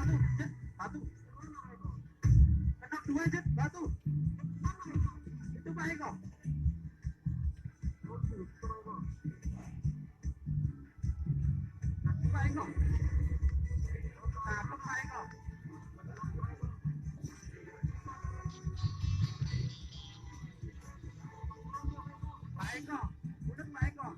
satu, jet, satu. Kena dua jet, batu. Itu Pak Eko. Pak Eko. Cakep Pak Eko. Pak Eko, udah Pak Eko.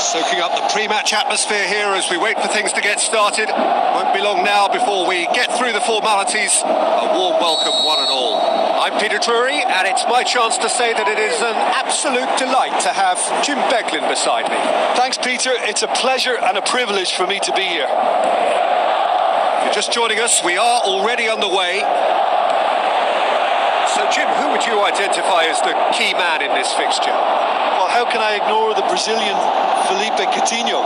Soaking up the pre-match atmosphere here as we wait for things to get started. Won't be long now before we get through the formalities. A warm welcome, one and all. I'm Peter Drury, and it's my chance to say that it is an absolute delight to have Jim Beglin beside me. Thanks, Peter. It's a pleasure and a privilege for me to be here. If you're just joining us, we are already underway. So, Jim, who would you identify as the key man in this fixture? Well, how can I ignore the Brazilian Felipe Coutinho,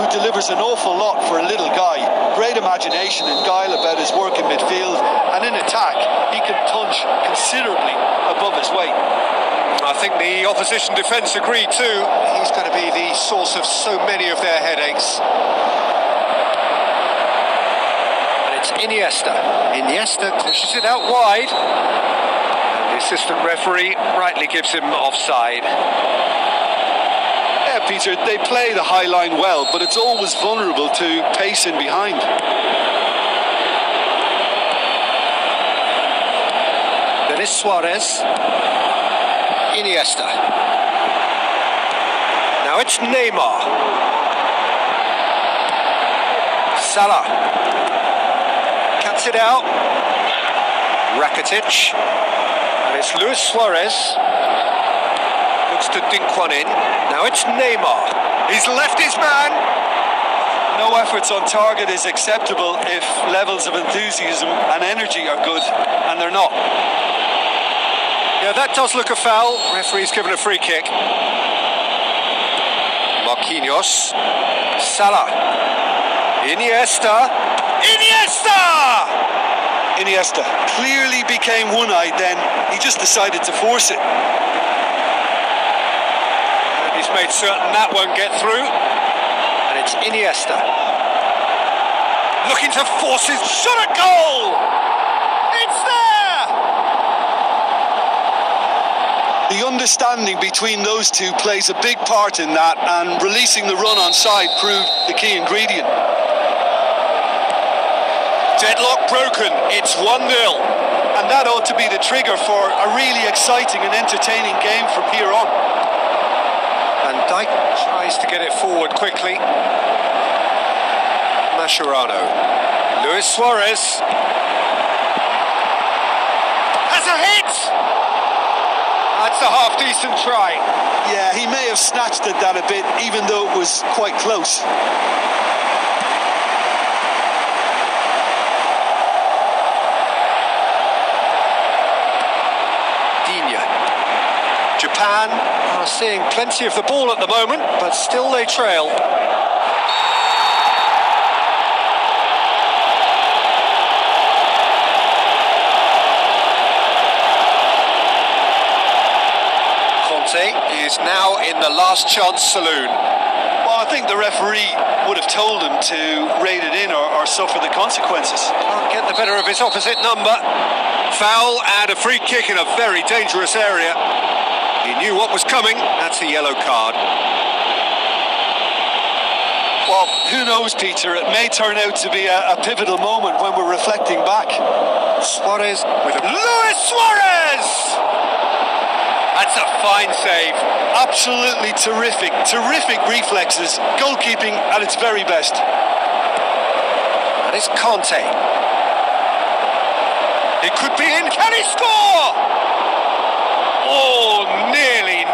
who delivers an awful lot for a little guy. Great imagination and guile about his work in midfield, and in attack, he can punch considerably above his weight. I think the opposition defence agree too. He's going to be the source of so many of their headaches. And it's Iniesta. Iniesta pushes it out wide. And the assistant referee rightly gives him offside. Yeah, Peter, they play the high line well, but it's always vulnerable to pace in behind. There is Suarez. Iniesta. Now it's Neymar. Salah. Cuts it out. Rakitic. And it's Luis Suarez. Looks to dink one in. Now it's Neymar. He's left his man. No efforts on target is acceptable if levels of enthusiasm and energy are good, and they're not. Yeah, that does look a foul. Referee's given a free kick. Marquinhos. Salah. Iniesta. Iniesta clearly became one-eyed then. He just decided to force it. And he's made certain that won't get through. And it's Iniesta. Looking to force his shot at goal. It's there! The understanding between those two plays a big part in that, and releasing the run on side proved the key ingredient. Deadlock broken, it's 1-0. And that ought to be the trigger for a really exciting and entertaining game from here on. Van Dijk tries to get it forward quickly. Mascherano. Luis Suarez. Has a hit! That's a half-decent try. Yeah, he may have snatched at that a bit, even though it was quite close. Japan are seeing plenty of the ball at the moment, but still they trail. Conte is now in the last chance saloon. Well, I think the referee would have told him to rein it in or suffer the consequences. Can't get the better of his opposite number. Foul and a free kick in a very dangerous area. He knew what was coming. That's a yellow card. Well, who knows, Peter? It may turn out to be a pivotal moment when we're reflecting back. Suarez with a... Luis Suarez! That's a fine save. Absolutely terrific. Terrific reflexes. Goalkeeping at its very best. That is Conte. It could be in. Can he score? Oh, nearly.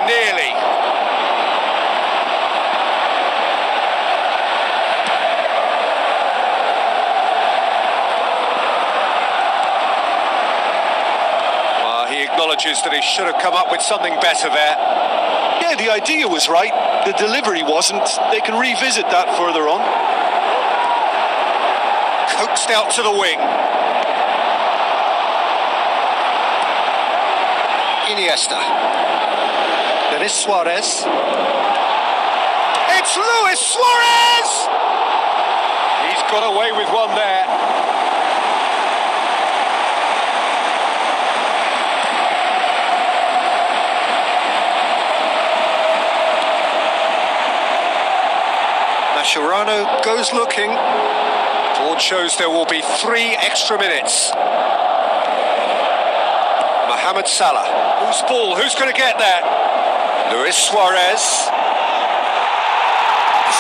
Well, he acknowledges that he should have come up with something better there. Yeah, the idea was right. The delivery wasn't. They can revisit that further on. Coaxed out to the wing. Iniesta. There is Suarez. It's Luis Suarez! He's got away with one there. Mascherano goes looking. Board shows there will be 3 extra minutes. Mohamed Salah. Whose ball? Who's going to get that? Luis Suarez.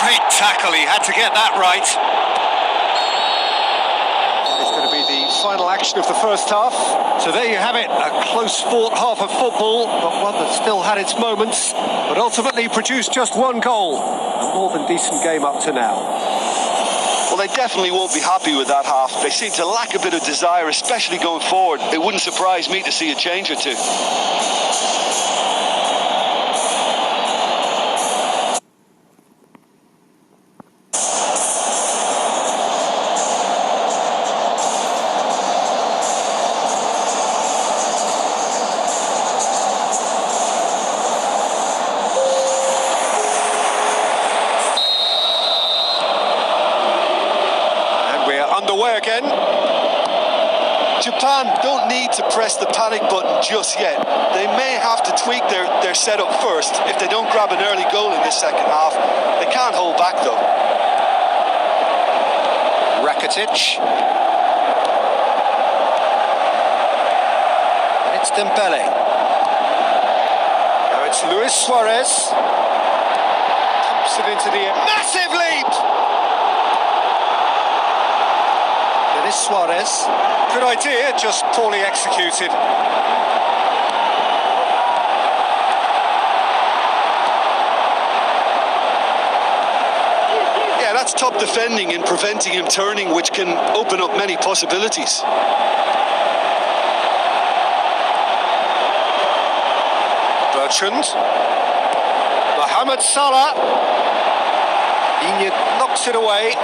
Great tackle, he had to get that right. It's going to be the final action of the first half. So there you have it, a close fought half of football, but one that still had its moments, but ultimately produced just one goal. A more than decent game up to now. Well, they definitely won't be happy with that half. They seem to lack a bit of desire, especially going forward. It wouldn't surprise me to see a change or two. Underway again. Japan don't need to press the panic button just yet. They may have to tweak their setup first if they don't grab an early goal in this second half. They can't hold back though. Rakitic. And it's Dembele. Now it's Luis Suarez. Pumps it into the air. Massive leap! Suarez. Good idea, just poorly executed. Yeah, that's top defending and preventing him turning, which can open up many possibilities. Bertrand. Mohamed Salah. Lainnya knocks it away.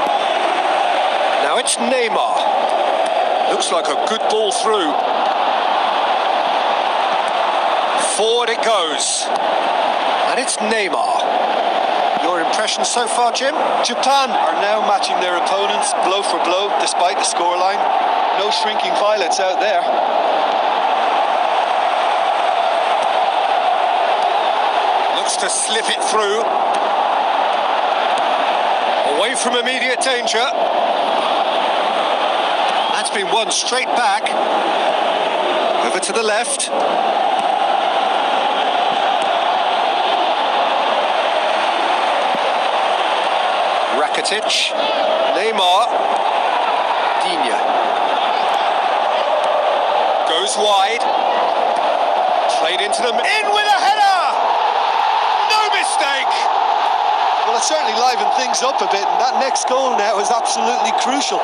Now it's Neymar. Looks like a good ball through. Forward it goes. And it's Neymar. Your impression so far, Jim? Japan are now matching their opponents blow for blow, despite the scoreline. No shrinking violets out there. Looks to slip it through. Away from immediate danger. That's been won straight back. Over to the left. Rakitic. Neymar. Digne. Goes wide. Played into them. In with a header! No mistake! Well, it certainly livened things up a bit, and that next goal now is absolutely crucial.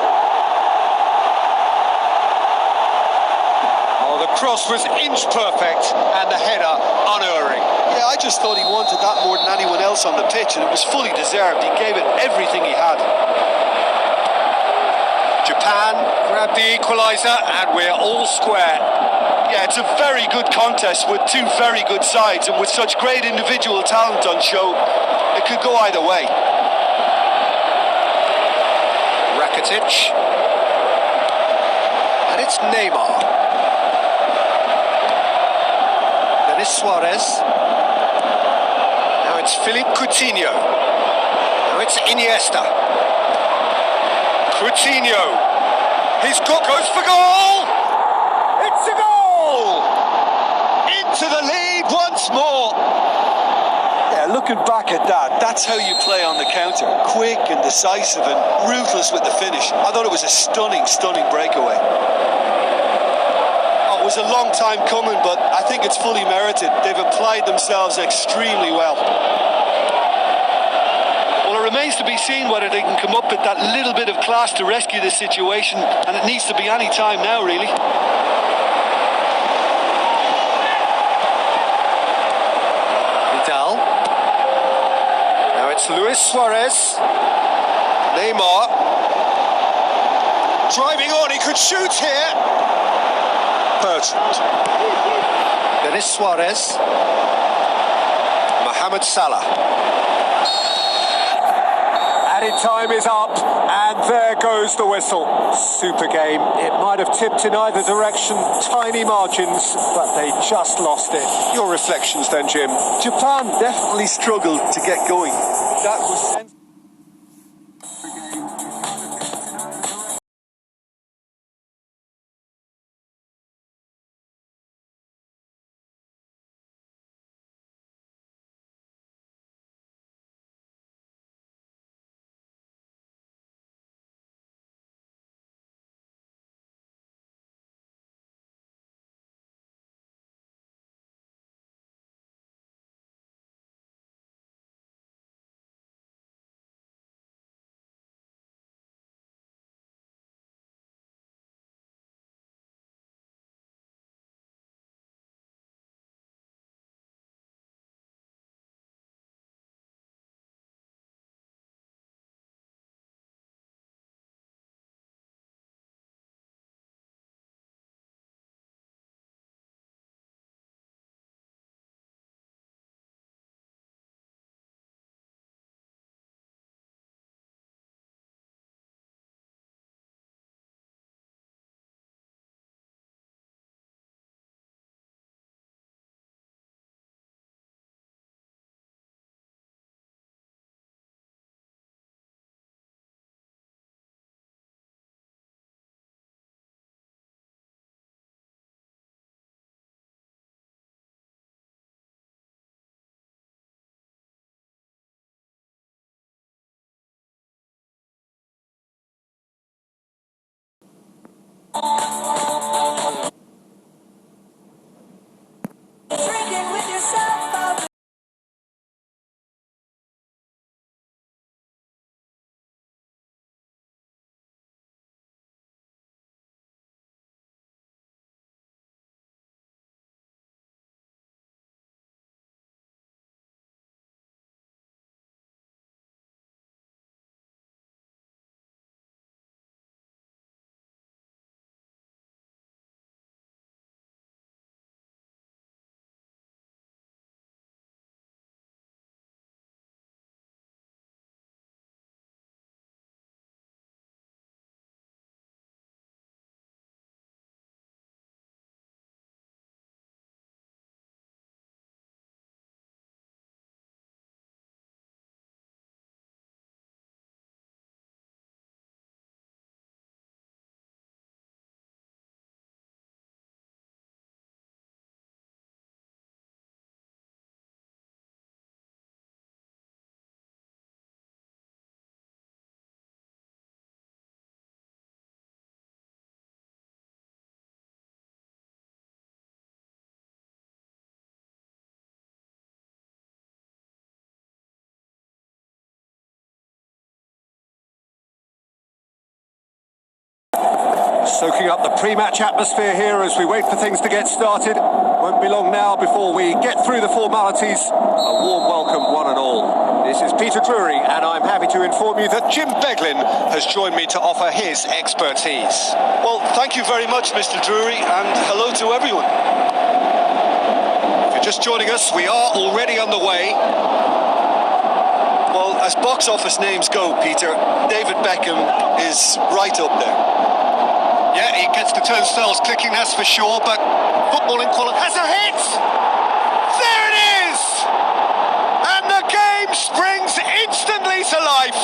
Cross was inch perfect and the header unerring. Yeah, I just thought he wanted that more than anyone else on the pitch, and it was fully deserved. He gave it everything he had. Japan grabbed the equaliser and we're all square. Yeah, it's a very good contest with two very good sides, and with such great individual talent on show, it could go either way. Rakitic. And it's Neymar. Suarez. Now it's Philippe Coutinho. Now it's Iniesta. Coutinho. He's goes for goal. It's a goal. Into the lead once more. Yeah, looking back at that, that's how you play on the counter. Quick and decisive and ruthless with the finish. I thought it was a stunning, stunning breakaway. It was a long time coming, but I think it's fully merited. They've applied themselves extremely well. Well, it remains to be seen whether they can come up with that little bit of class to rescue this situation, and it needs to be any time now, really. Vidal. Now it's Luis Suarez. Neymar. Driving on, he could shoot here. Bertrand. Then it's Suarez. Mohamed Salah. Added time is up, and there goes the whistle. Super game. It might have tipped in either direction, tiny margins, but they just lost it. Your reflections then, Jim? Japan definitely struggled to get going. That was Soaking up the pre-match atmosphere here as we wait for things to get started. Won't be long now before we get through the formalities. A warm welcome, one and all. This is Peter Drury, and I'm happy to inform you that Jim Beglin has joined me to offer his expertise. Well, thank you very much, Mr. Drury, and hello to everyone. If you're just joining us, we are already underway. Well, as box office names go, Peter, David Beckham is right up there. Yeah, he gets the turnstiles clicking, that's for sure, but footballing quality has a hit! There it is! And the game springs instantly to life!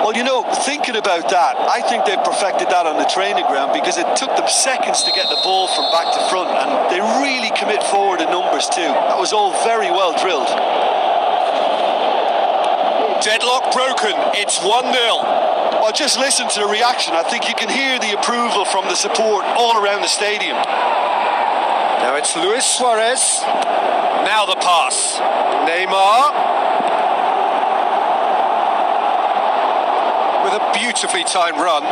Well, you know, thinking about that, I think they perfected that on the training ground because it took them seconds to get the ball from back to front, and they really commit forward in numbers too. That was all very well drilled. Deadlock broken, it's 1-0. Well, just listen to the reaction. I think you can hear the approval from the support all around the stadium. Now it's Luis Suarez. Now the pass. Neymar. With a beautifully timed run.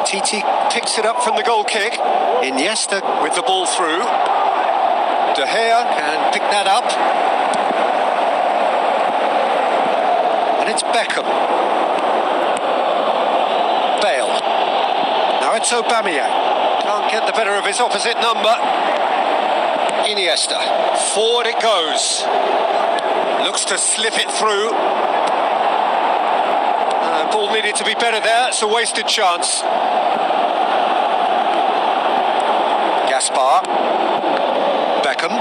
TT picks it up from the goal kick. Iniesta with the ball through. De Gea can pick that up. And it's Beckham. Bale. Now it's Aubameyang. Can't get the better of his opposite number. Iniesta. Forward it goes. Looks to slip it through. Ball needed to be better there. It's a wasted chance. Gaspar. Beckham.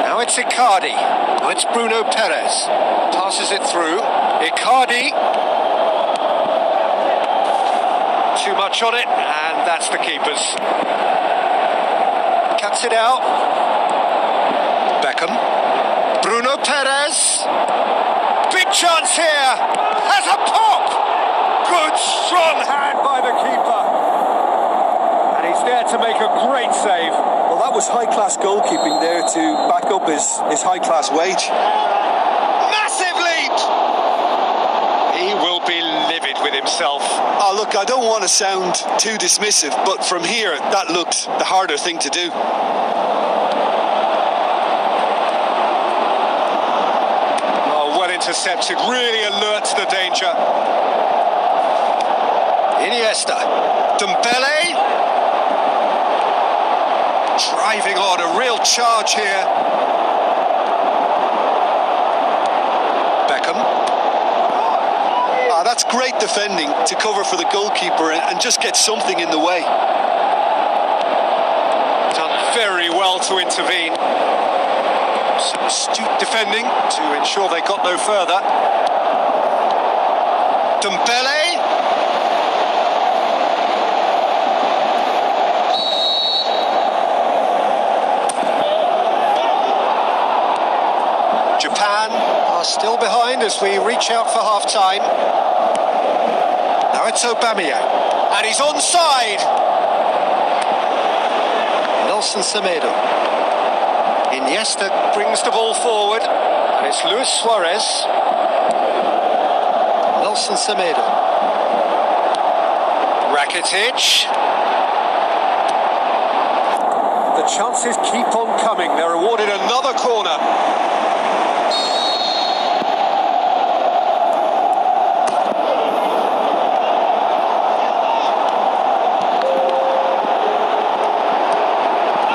Now it's Icardi. Now it's Bruno Perez. Passes it through. Icardi. Too much on it, and that's the keeper's. Cuts it out. Beckham. Bruno Perez. Big chance here. Has a pop. Good strong hand by the keeper. And he's there to make a great save. Well, that was high-class goalkeeping there to back up his high-class wage. Massive lead. He will be livid with himself. Oh, look, I don't want to sound too dismissive, but from here, that looked the harder thing to do. Intercepted, really alert to the danger. Iniesta. Dembele. Driving on, a real charge here. Beckham. That's great defending to cover for the goalkeeper and just get something in the way. Done very well to intervene. Some astute defending to ensure they got no further. Dembele. Japan are still behind as we reach out for half-time. Now it's Aubameyang. And he's onside. Nelson Semedo. Iniesta brings the ball forward, and it's Luis Suarez. Nelson Semedo. Rakitic. The chances keep on coming. They're awarded another corner.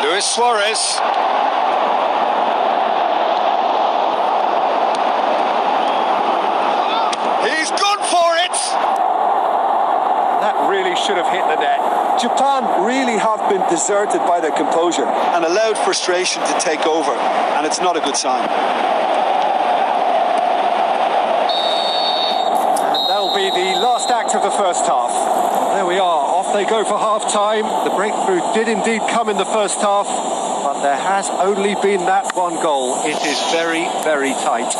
Luis Suarez. He's gone for it! That really should have hit the net. Japan really have been deserted by their composure and allowed frustration to take over, and it's not a good sign. And that'll be the last act of the first half. There we are, off they go for half-time. The breakthrough did indeed come in the first half, but there has only been that one goal. It is very, very tight.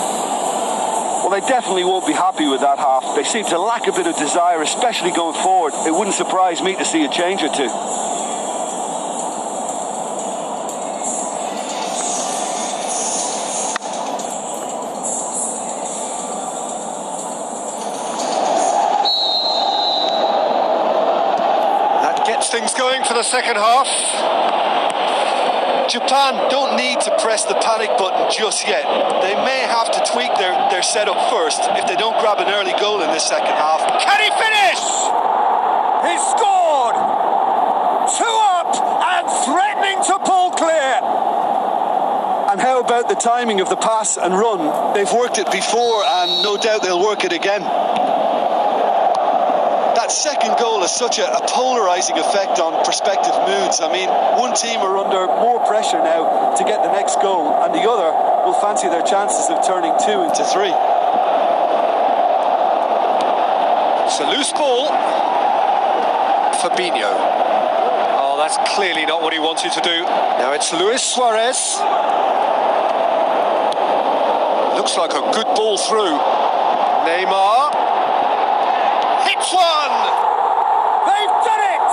Well, they definitely won't be happy with that half. They seem to lack a bit of desire, especially going forward. It wouldn't surprise me to see a change or two. gets things going for the second half. Japan don't need to press the panic button just yet. They may have to tweak their setup first if they don't grab an early goal in this second half. Can he finish? He scored! 2 up and threatening to pull clear. And how about the timing of the pass and run? They've worked it before and no doubt they'll work it again. That second goal has such a polarising effect on prospective moods. I mean, one team are under more pressure now to get the next goal, and the other will fancy their chances of turning 2 into 3. It's a loose ball. Fabinho. Oh, that's clearly not what he wanted to do. Now it's Luis Suarez. Looks like a good ball through. Neymar. Hits one! They've done it!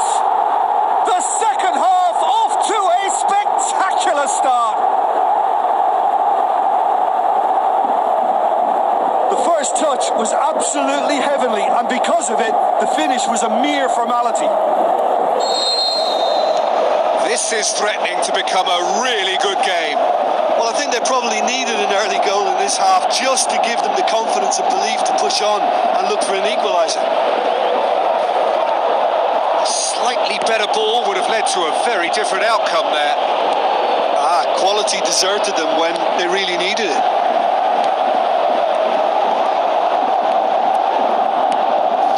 The second half off to a spectacular start. The first touch was absolutely heavenly, and because of it, the finish was a mere formality. This is threatening to become a really good game. Well, I think they probably needed an early goal in this half just to give them the confidence and belief to push on and look for an equaliser. A slightly better ball would have led to a very different outcome there. Quality deserted them when they really needed it.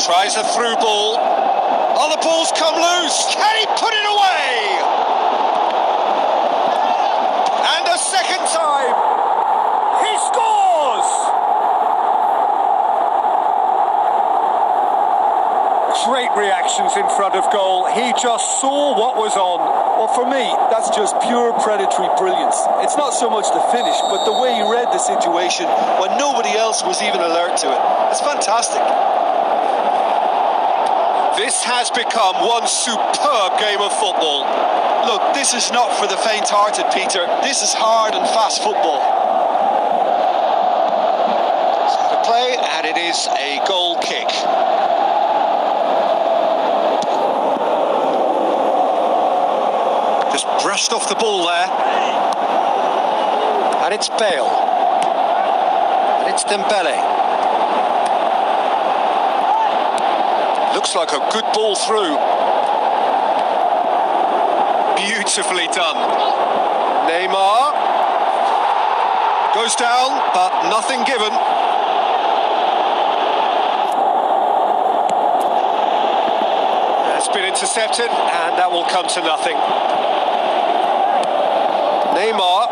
Tries a through ball. Oh, the ball's come loose. Can he put it away? And a second time. He scores! Great reactions in front of goal. He just saw what was on. Well, for me, that's just pure predatory brilliance. It's not so much the finish, but the way he read the situation when nobody else was even alert to it. It's fantastic. This has become one superb game of football. Look, this is not for the faint-hearted, Peter. This is hard and fast football. So to play, and it is a goal kick. Just brushed off the ball there. And it's Bale. And it's Dembele. Looks like a good ball through. Beautifully done. Neymar goes down, but nothing given. That's been intercepted, and that will come to nothing. Neymar.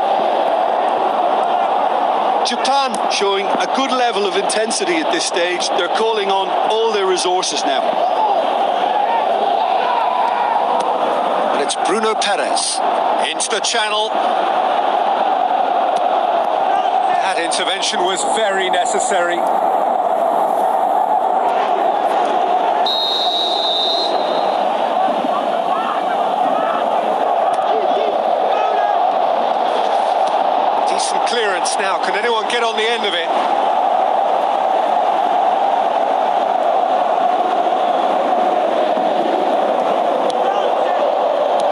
Japan showing a good level of intensity at this stage. They're calling on all their resources now. And it's Bruno Perez into the channel. That intervention was very necessary. Clearance now. Can anyone get on the end of it?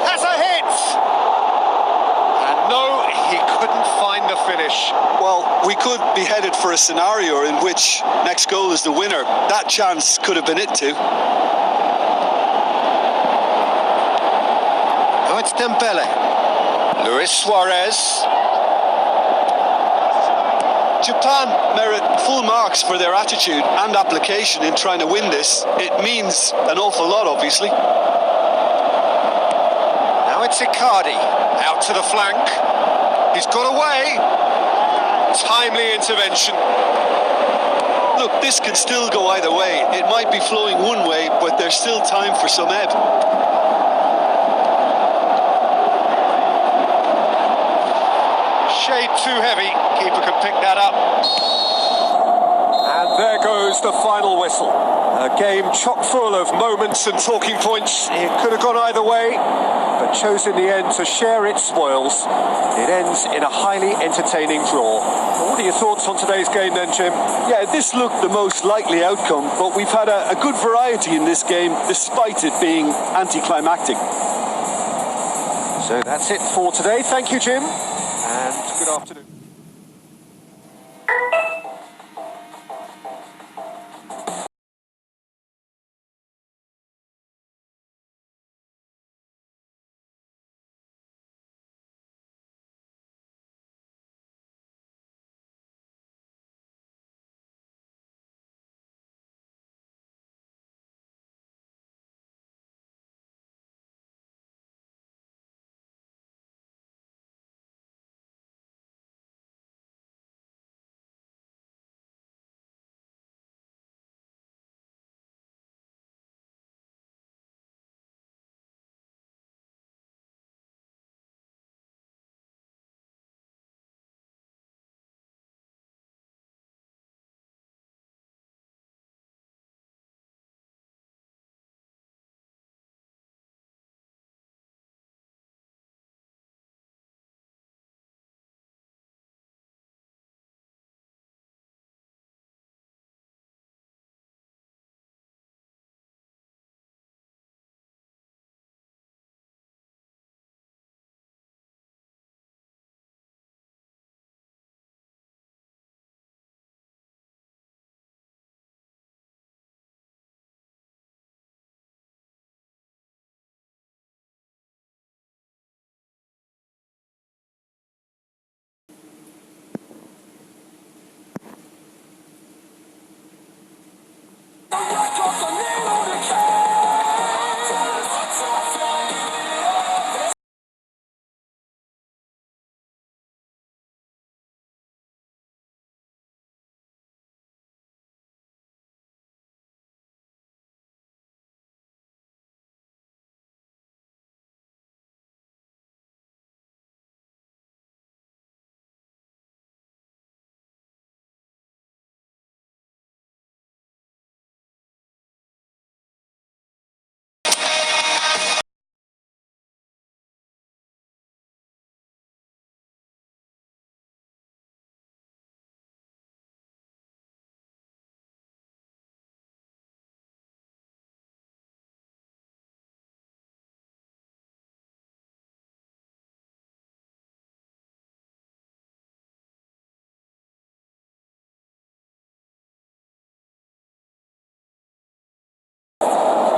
Has a hit! And no, he couldn't find the finish. Well, we could be headed for a scenario in which next goal is the winner. That chance could have been it too. Oh, it's Dembele. Luis Suarez. Japan merit full marks for their attitude and application in trying to win this. It means an awful lot, obviously. Now it's Ikuti, out to the flank. He's got away. Timely intervention. Look, this can still go either way. It might be flowing one way, but there's still time for some ebb. Shade too heavy. Keeper can pick that up. And there goes the final whistle. A game chock full of moments and talking points. It could have gone either way, but chose in the end to share its spoils. It ends in a highly entertaining draw. What are your thoughts on today's game then, Jim? Yeah, this looked the most likely outcome, but we've had a good variety in this game, despite it being anticlimactic. So that's it for today. Thank you, Jim, and good afternoon.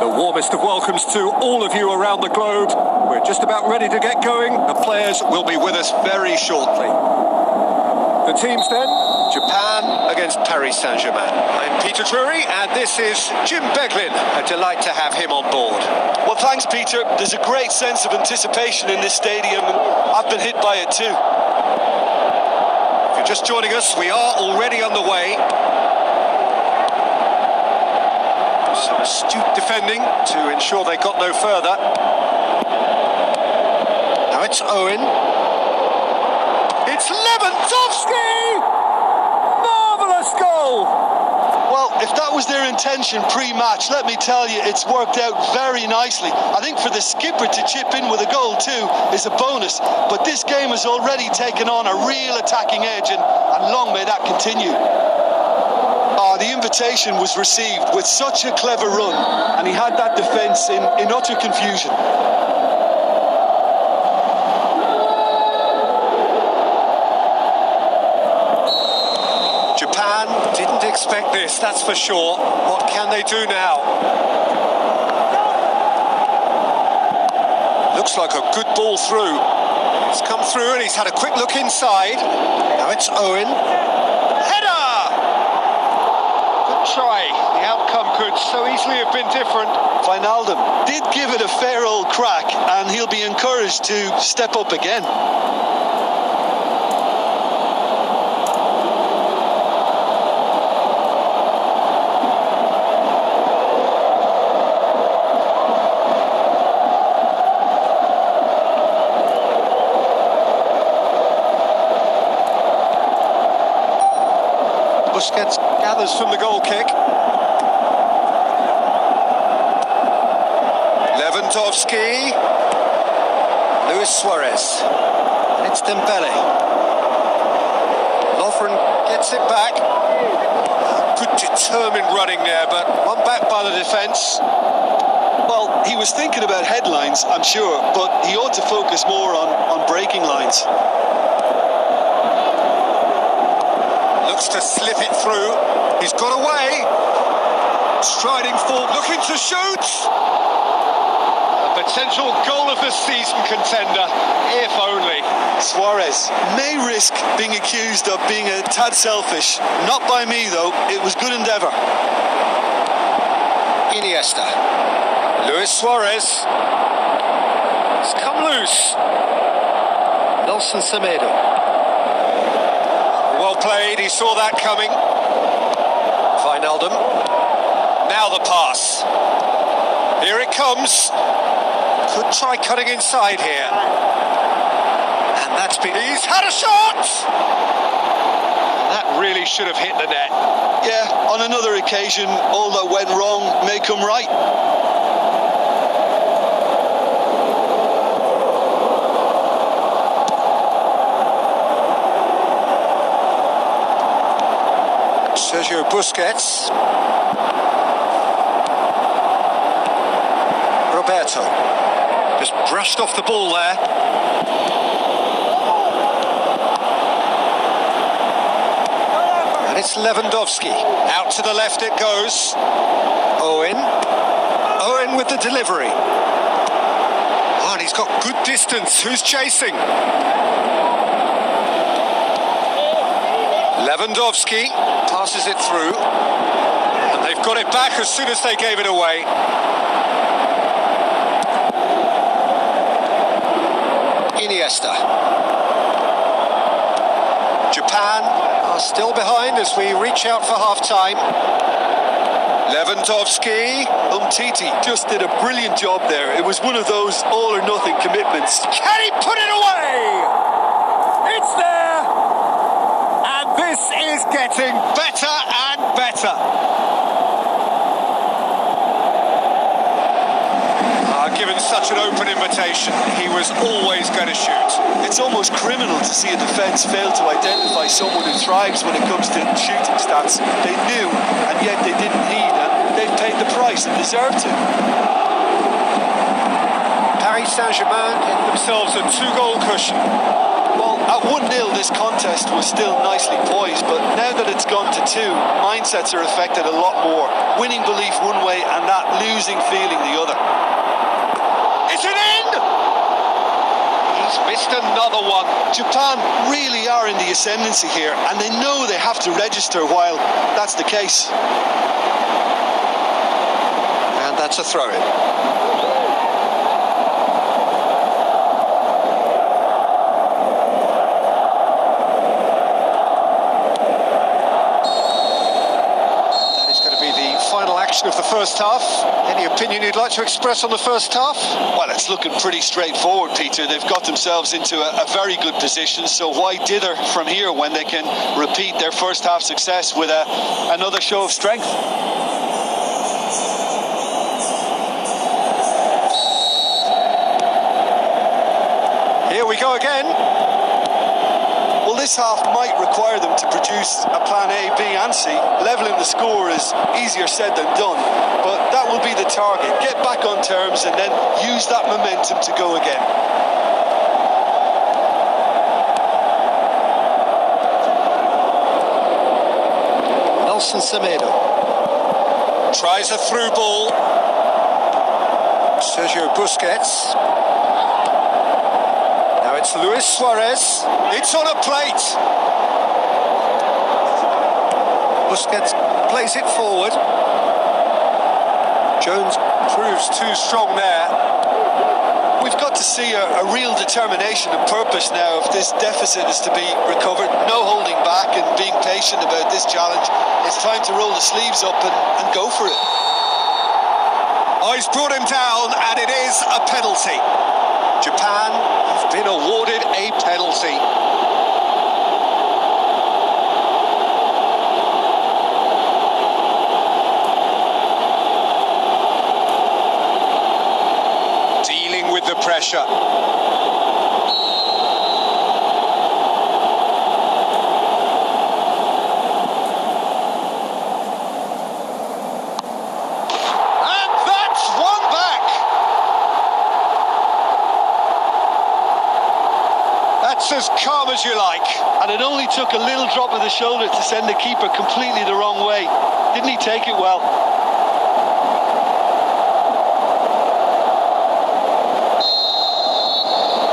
The warmest of welcomes to all of you around the globe. We're just about ready to get going. The players will be with us very shortly. The teams then, Japan against Paris Saint-Germain. I'm Peter Drury, and this is Jim Beglin. A delight to have him on board. Well, thanks, Peter. There's a great sense of anticipation in this stadium, and I've been hit by it too. If you're just joining us, we are already underway. Some astute defending to ensure they got no further. Now it's Owen. It's Lewandowski! Marvellous goal! Well, if that was their intention pre-match, let me tell you, it's worked out very nicely. I think for the skipper to chip in with a goal too is a bonus, but this game has already taken on a real attacking edge, and long may that continue. The invitation was received with such a clever run, and he had that defence in utter confusion. Japan didn't expect this, that's for sure. What can they do now? Looks like a good ball through. It's come through and he's had a quick look inside. Now it's Owen. Header! Try. The outcome could so easily have been different. Wijnaldum did give it a fair old crack, and he'll be encouraged to step up again. Busquets gathers from the goal kick. Lewandowski. Luis Suarez. And it's Dembele. Lovren gets it back. Good determined running there, but one back by the defence. Well, he was thinking about headlines, I'm sure, but he ought to focus more on breaking lines. Looks to slip it through. He's got away. Striding forward, looking to shoot. A potential goal of the season contender, if only. Suarez may risk being accused of being a tad selfish. Not by me, though. It was good endeavour. Iniesta. Luis Suarez. It's come loose. Nelson Semedo. Well played, he saw that coming. Wijnaldum. Now the pass. Here it comes. Could try cutting inside here. And that's been... He's had a shot! That really should have hit the net. Yeah, on another occasion, all that went wrong may come right. Sergio Busquets. Roberto. Just brushed off the ball there. And it's Lewandowski. Out to the left it goes. Owen. Owen with the delivery. Oh, and he's got good distance. Who's chasing? Lewandowski passes it through, and they've got it back as soon as they gave it away. Iniesta. Japan are still behind as we reach out for half-time. Lewandowski. Umtiti just did a brilliant job there. It was one of those all-or-nothing commitments. Can he put it away? It's there! This is getting better and better. Given such an open invitation, he was always going to shoot. It's almost criminal to see a defence fail to identify someone who thrives when it comes to shooting stats. They knew, and yet they didn't heed, and they've paid the price and deserve to. Paris Saint-Germain get themselves a 2-goal cushion. Well, at 1-0 this contest was still nicely poised, but now that it's gone to 2, mindsets are affected a lot more. Winning belief one way and that losing feeling the other. Is it in? He's missed another one. Japan really are in the ascendancy here, and they know they have to register while that's the case. And that's a throw-in. Of the first half. Any opinion you'd like to express on the first half? Well, it's looking pretty straightforward, Peter. They've got themselves into a very good position, so why dither from here when they can repeat their first half success with another show of strength? Here we go again. Well, this half might require them to produce a plan A, B and C. Levelling the score is easier said than done, but that will be the target. Get back on terms and then use that momentum to go again. Nelson Semedo tries a through ball. Sergio Busquets. It's Luis Suarez. It's on a plate. Busquets plays it forward. Jones proves too strong there. We've got to see a real determination and purpose now if this deficit is to be recovered. No holding back and being patient about this challenge. It's time to roll the sleeves up and go for it. Oh, he's brought him down, and it is a penalty. Japan have been awarded a penalty. pressure. And that's one back. That's as calm as you like. And it only took a little drop of the shoulder to send the keeper completely the wrong way. Didn't he take it well?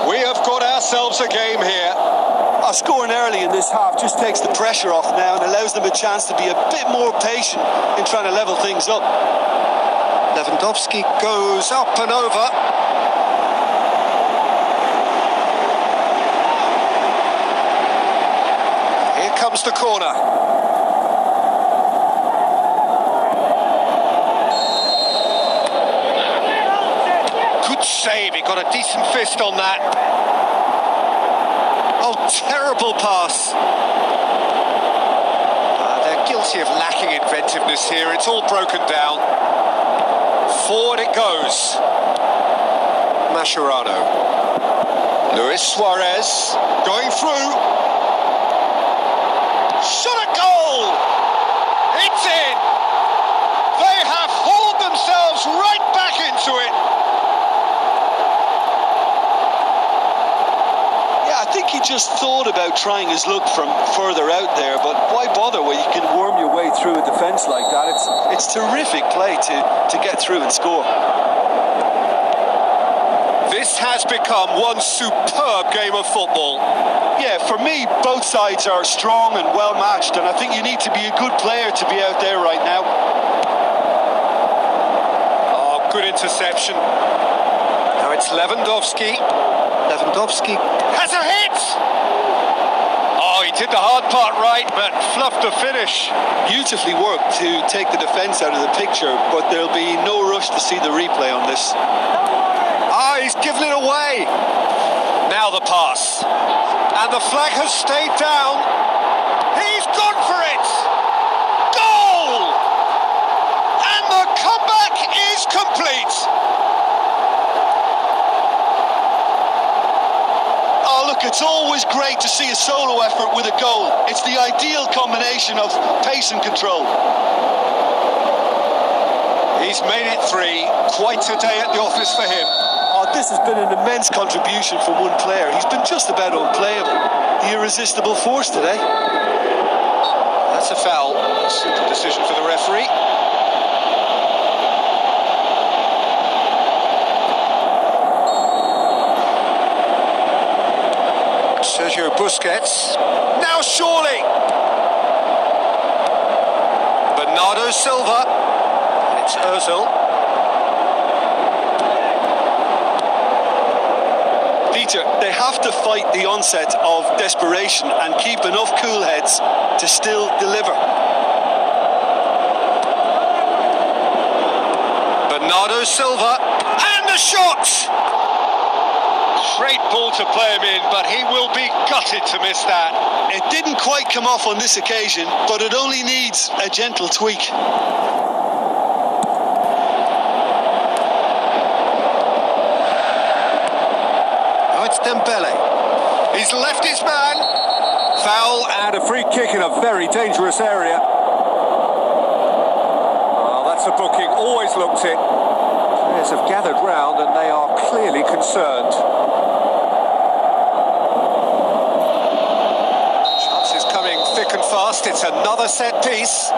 We have got ourselves a game here. Scoring early in this half just takes the pressure off now and allows them a chance to be a bit more patient in trying to level things up. Lewandowski goes up and over. Here comes the corner. Good save, he got a decent fist on that. Oh, terrible pass. They're guilty of lacking inventiveness here. It's all broken down. Forward it goes. Mascherano. Luis Suarez going through. Shot a goal! It's in! They have hauled themselves right back into it. I think he just thought about trying his luck from further out there, but why bother when you can worm your way through a defence like that? It's terrific play to get through and score. This has become one superb game of football. Yeah, for me, both sides are strong and well matched, and I think you need to be a good player to be out there right now. Oh, good interception. Now it's Lewandowski. Lewandowski has a hit! Oh, he did the hard part right, but fluffed the finish. Beautifully worked to take the defence out of the picture, but there'll be no rush to see the replay on this. Ah, he's given it away. Now the pass. And the flag has stayed down. He's gone for it! Goal! And the comeback is complete. It's always great to see a solo effort with a goal. It's the ideal combination of pace and control. He's made it 3. Quite a day at the office for him. Oh, this has been an immense contribution from one player. He's been just about unplayable. The irresistible force today. That's a foul. Simple decision for the referee. Sergio Busquets. Now surely. Bernardo Silva. And it's Ozil. Peter, they have to fight the onset of desperation and keep enough cool heads to still deliver. Bernardo Silva. And the shot! Great ball to play him in, but he will be gutted to miss that. It didn't quite come off on this occasion, but it only needs a gentle tweak. Oh, it's Dembele. He's left his man. Foul and a free kick in a very dangerous area. Well, that's a booking. Always looked it. Players have gathered round and they are clearly concerned. Thick and fast, it's another set piece.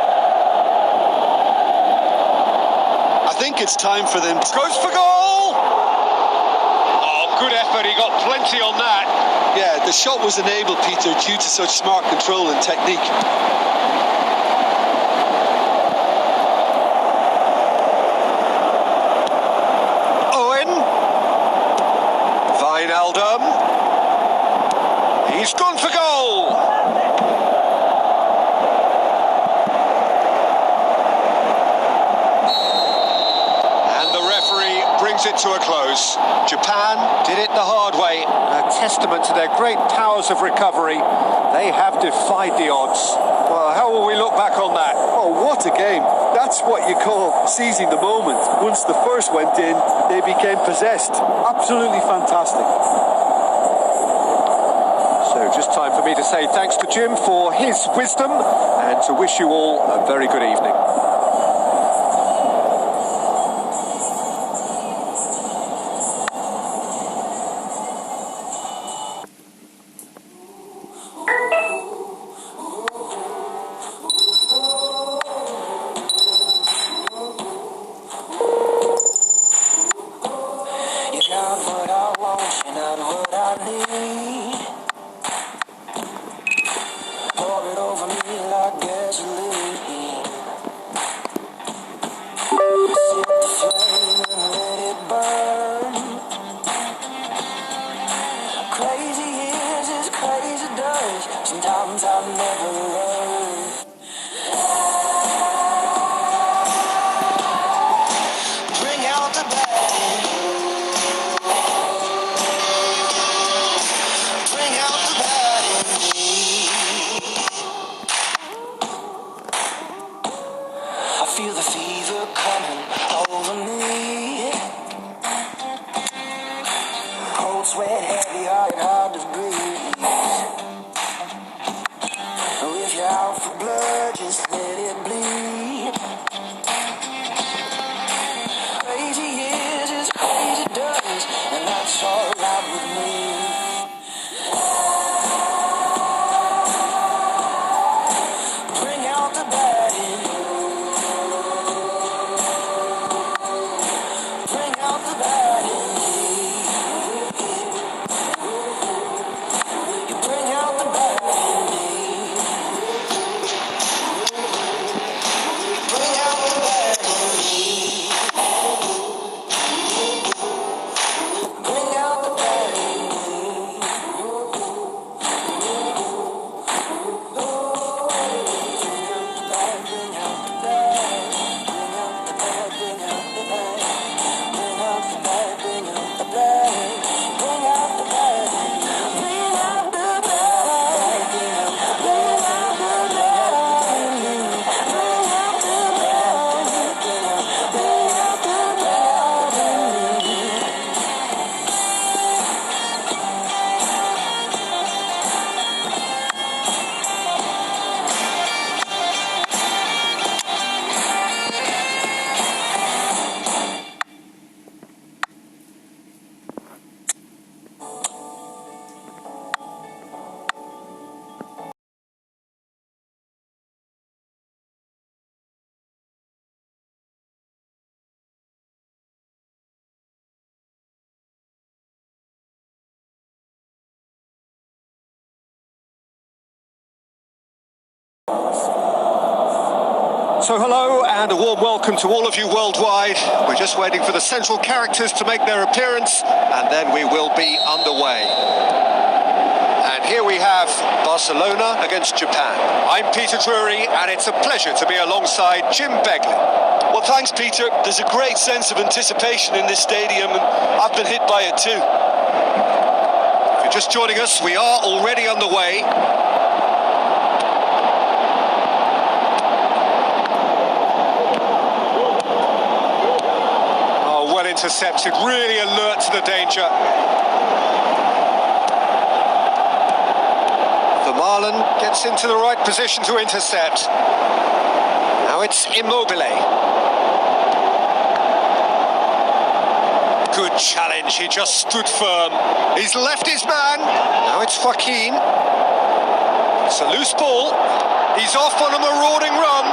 I think it's time for them. Goes for goal! Oh, good effort, he got plenty on that. Yeah, the shot was enabled, Peter, due to such smart control and technique. Owen. Wijnaldum. He's gone for goal! brings it to a close. Japan did it the hard way. A testament to their great powers of recovery. They have defied the odds. Well, how will we look back on that? Oh, what a game. That's what you call seizing the moment. Once the first went in, they became possessed. Absolutely fantastic. So just time for me to say thanks to Jim for his wisdom and to wish you all a very good evening. Sometimes I never learn. Bring out the bad. Bring out the bad in me. I feel the fever coming over me. Cold sweat, heavy heart, hard to breathe. If you're out for blood, just let it bleed. Crazy is as crazy does, and that's alright with me. Bring out the bad in you. Bring out the bad in me. You bring out the bad in me. So hello and a warm welcome to all of you worldwide. We're just waiting for the central characters to make their appearance and then we will be underway. And here we have Barcelona against Japan. I'm Peter Drury and it's a pleasure to be alongside Jim Begley. Well, thanks, Peter. There's a great sense of anticipation in this stadium, and I've been hit by it too. If you're just joining us, we are already underway. Intercepted, really alert to the danger. Vermaelen gets into the right position to intercept. Now it's Immobile. Good challenge, he just stood firm. He's left his man. Now it's Joaquin. It's a loose ball. He's off on a marauding run.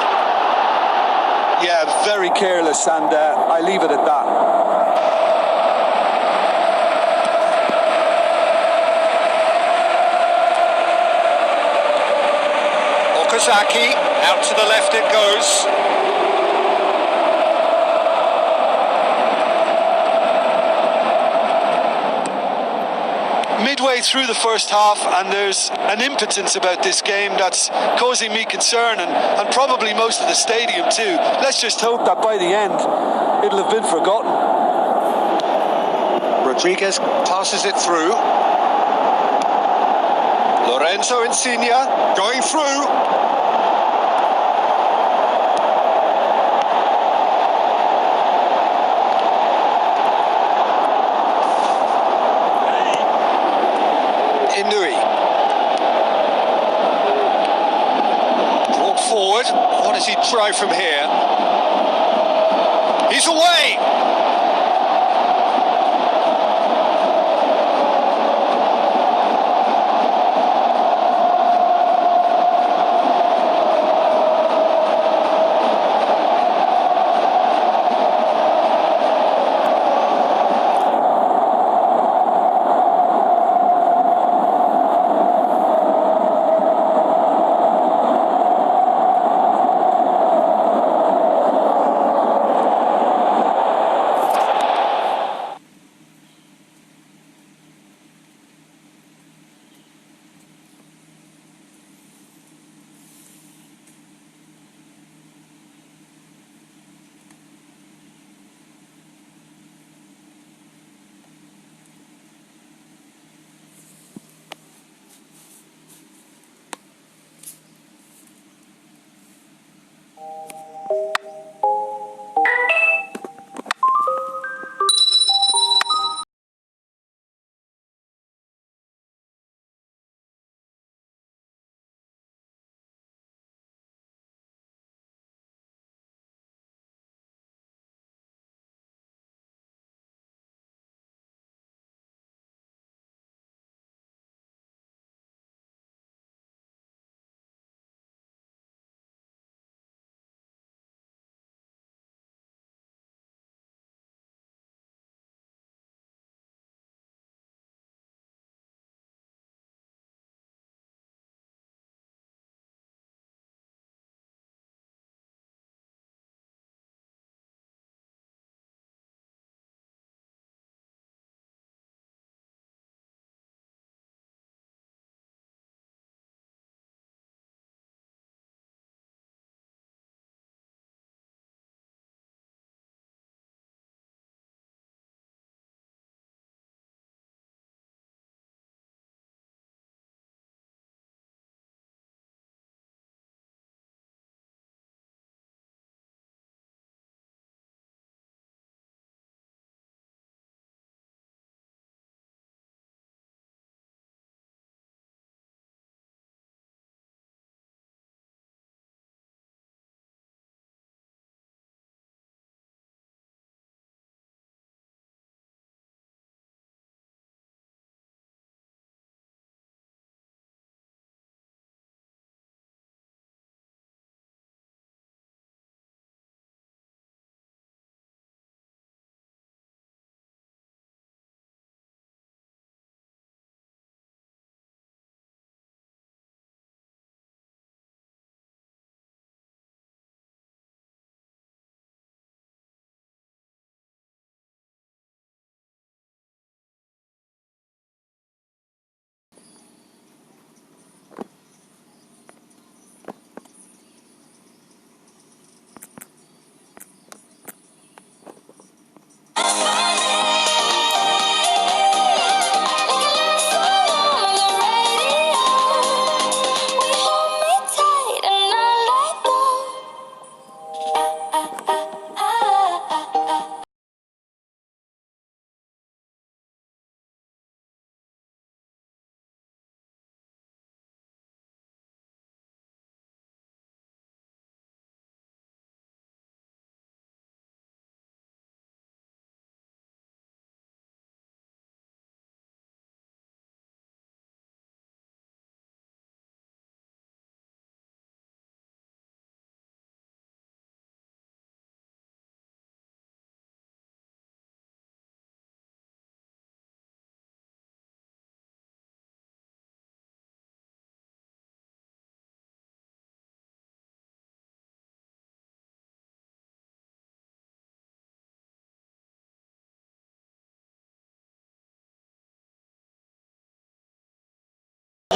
Yeah, very careless, and I leave it at that. Okazaki, out to the left it goes. Midway through the first half, and there's an impotence about this game that's causing me concern, and probably most of the stadium too. Let's just hope that by the end it'll have been forgotten. Rodriguez passes it through. Lorenzo Insigne going through. Brought forward. What does he try from here? He's away.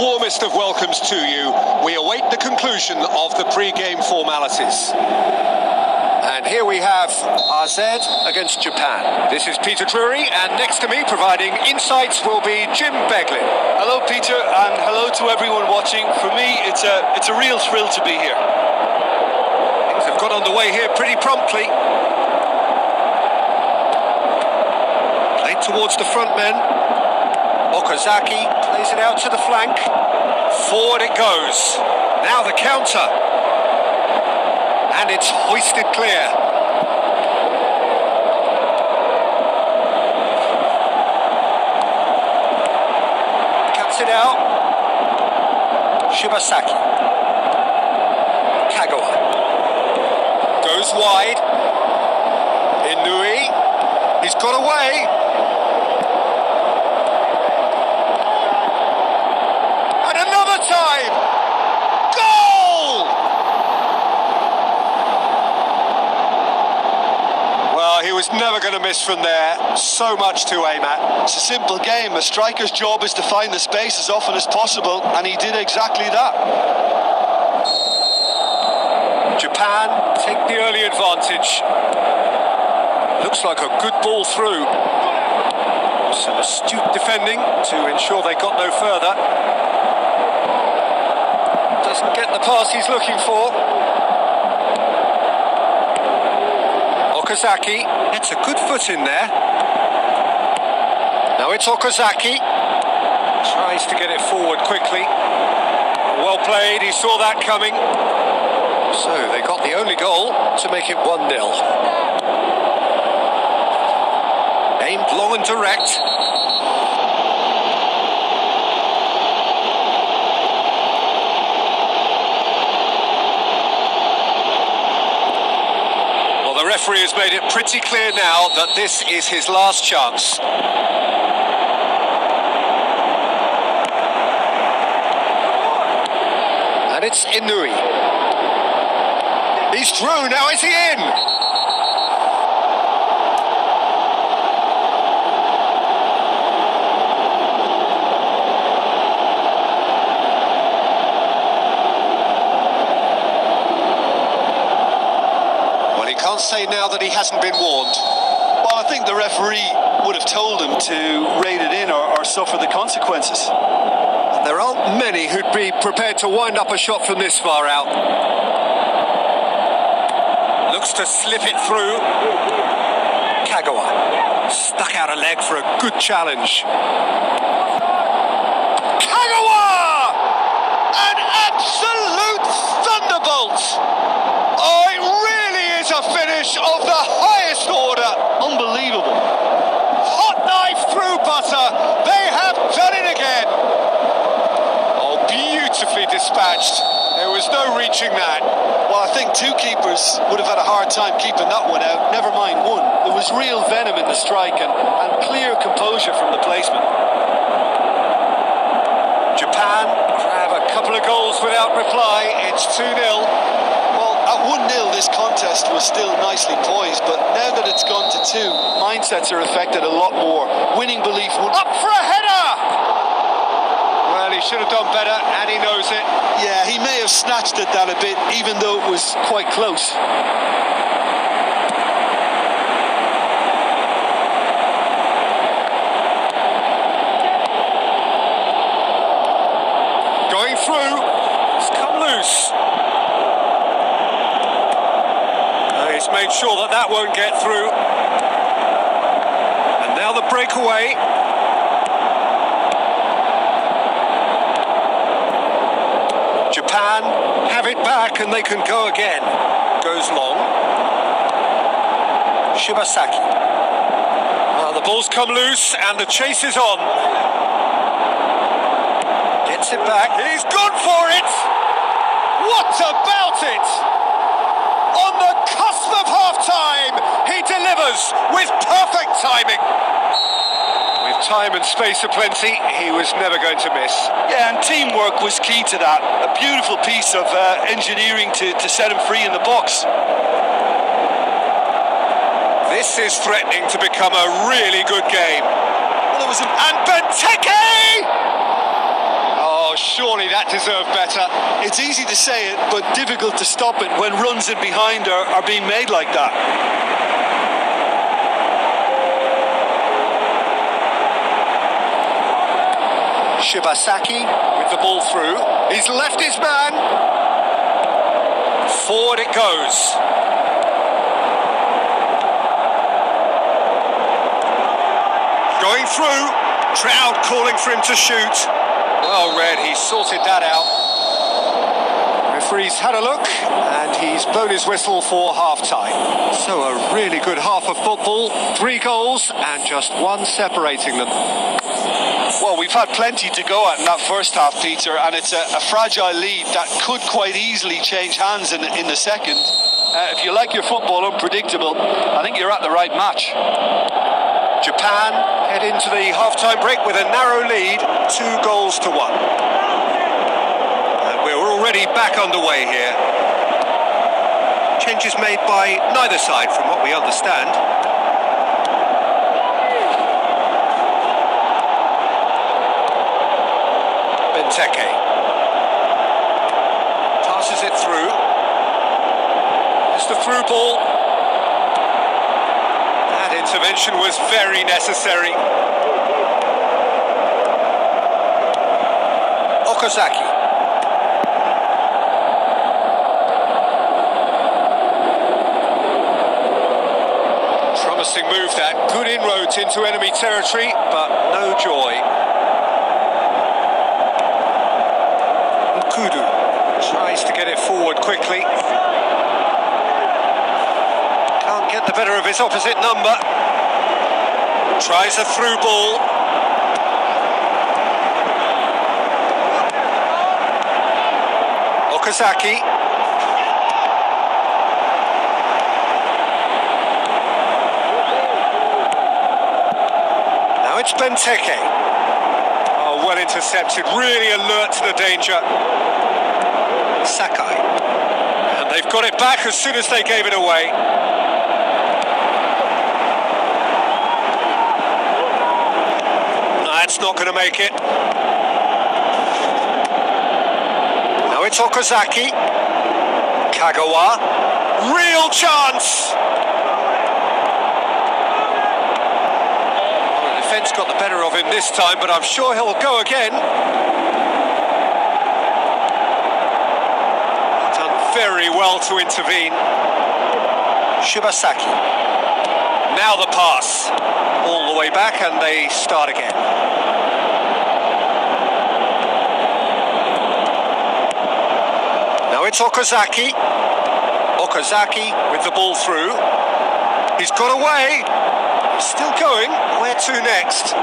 Warmest of welcomes to you. We await the conclusion of the pre-game formalities. And here we have RZ against Japan. This is Peter Drury, and next to me providing insights will be Jim Beglin. Hello, Peter, and hello to everyone watching. For me, it's a real thrill to be here. Things have got underway here pretty promptly. Played towards the front men. Okazaki plays it out to the flank. Forward it goes. Now the counter. And it's hoisted clear. Cuts it out. Shibasaki. Kagawa. Goes wide. Inui. He's got away. And another time. Goal! Well, he was never going to miss from there. So much to aim at. It's a simple game. A striker's job is to find the space as often as possible, and he did exactly that. Japan take the early advantage. Looks like a good ball through. Some astute defending to ensure they got no further. Doesn't get the pass he's looking for. Okazaki gets a good foot in there. Now it's Okazaki. Tries to get it forward quickly. Well played, he saw that coming. So they got the only goal to make it 1-0. Aimed long and direct. Well, the referee has made it pretty clear now that this is his last chance. And it's Inui. He's through, now is he in? Well, he can't say now that he hasn't been warned. Well, I think the referee would have told him to rate it in or suffer the consequences. And there aren't many who'd be prepared to wind up a shot from this far out. Looks to slip it through. Kagawa stuck out a leg for a good challenge. Kagawa! An absolute thunderbolt! Oh, it really is a finish of the highest order. Unbelievable. Hot knife through butter. They have done it again. Oh, beautifully dispatched. There was no reaching that. Well, I think two keepers would have had a hard time keeping that one out, never mind one. There was real venom in the strike and clear composure from the placement. Japan grab a couple of goals without reply. It's 2-0. Well, at 1-0 this contest was still nicely poised, but now that it's gone to 2, mindsets are affected a lot more. Winning belief would... Up for a header! Well, he should have done better, and he knows it. Yeah, he may have snatched at that a bit, even though it was quite close. Going through. It's come loose. He's made sure that that won't get through. And now the breakaway. Japan have it back and they can go again. Goes long. Shibasaki. The ball's come loose and the chase is on. Gets it back. He's gone for it! What about it? On the cusp of half-time, he delivers with perfect timing. With time and space aplenty, he was never going to miss. Yeah, and teamwork was key to that. A beautiful piece of engineering to set him free in the box. This is threatening to become a really good game. Well, it was and Benteke! Oh, Oh, surely that deserved better. It's easy to say it, but difficult to stop it when runs in behind are being made like that. Shibasaki with the ball through. He's left his man. Forward it goes. Going through. Crowd calling for him to shoot. Well read, he sorted that out. Referee's had a look and he's blown his whistle for half-time. So a really good half of football. 3 goals and just 1 separating them. Well, we've had plenty to go at in that first half, Peter, and it's a fragile lead that could quite easily change hands in the second. If you like your football unpredictable, I think you're at the right match. Japan head into the half-time break with a narrow lead, 2 goals to 1. And we're already back underway here. Changes made by neither side from what we understand. Benteke passes it through. It's the through ball. That intervention was very necessary. Okazaki. Promising move that. Good inroads into enemy territory, but no joy. Ikuti tries to get it forward quickly. Can't get the better of his opposite number. Tries a through ball. Okazaki. Now it's Benteke. Oh, well intercepted, really alert to the danger. Sakai. And they've got it back as soon as they gave it away. That's not going to make it. Now it's Okazaki. Kagawa. Real chance! Well, the defence got the better of him this time, but I'm sure he'll go again. Very well to intervene. Shibasaki. Now the pass. All the way back and they start again. Now it's Okazaki. Okazaki with the ball through. He's got away. He's still going. Where to next?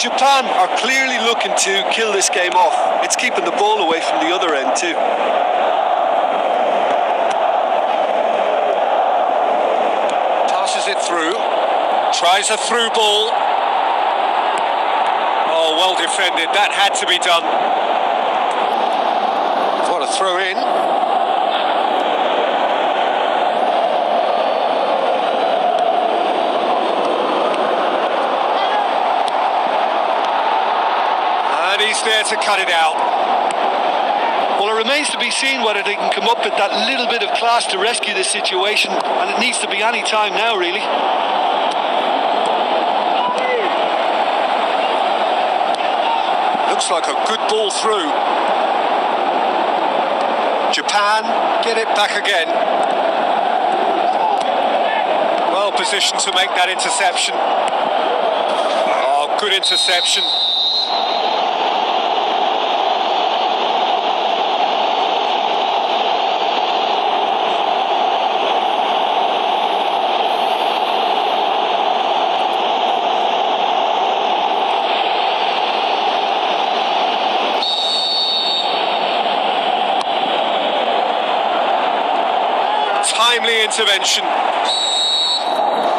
Japan are clearly looking to kill this game off. It's keeping the ball away from the other end too. Passes it through. Tries a through ball. Oh, well defended. That had to be done. What a throw in. And he's there to cut it out. Well, it remains to be seen whether they can come up with that little bit of class to rescue this situation, and it needs to be any time now, really. Looks like a good ball through. Japan get it back again. Well positioned to make that interception. Oh, good interception. Timely intervention.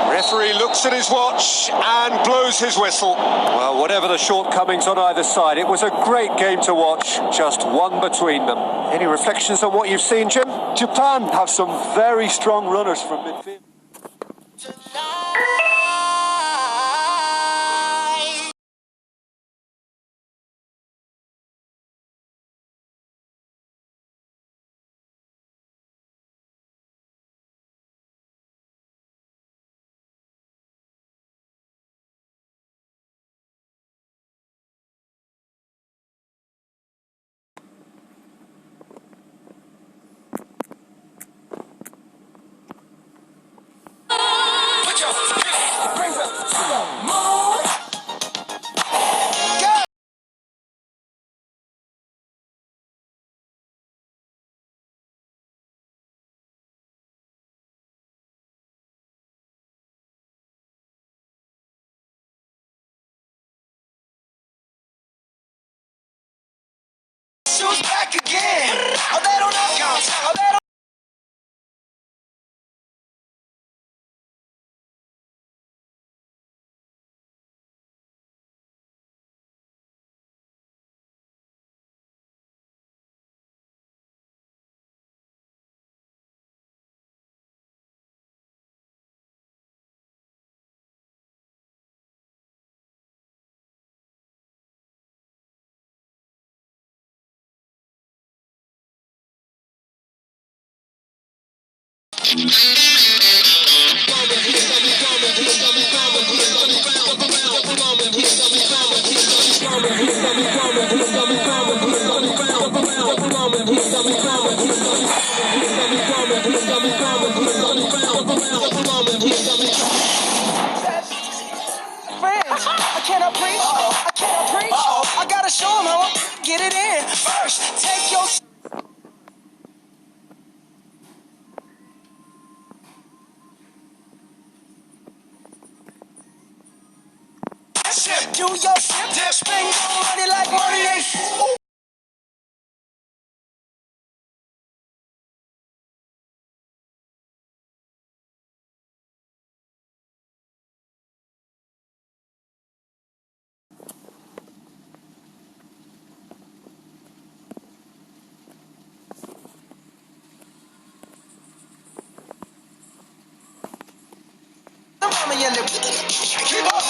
Referee looks at his watch and blows his whistle. Well, whatever the shortcomings on either side, it was a great game to watch, just 1 between them. Any reflections on what you've seen, Jim? Japan have some very strong runners from midfield. Brings her to the moon. Girl. Shoes back again. Oh, they don't know counts. Oh, they don't. Friends, I cannot preach. I cannot preach. I gotta show them how I get it in. First, take your shit. Do your shit. Spend your money like money ain't. Keep up.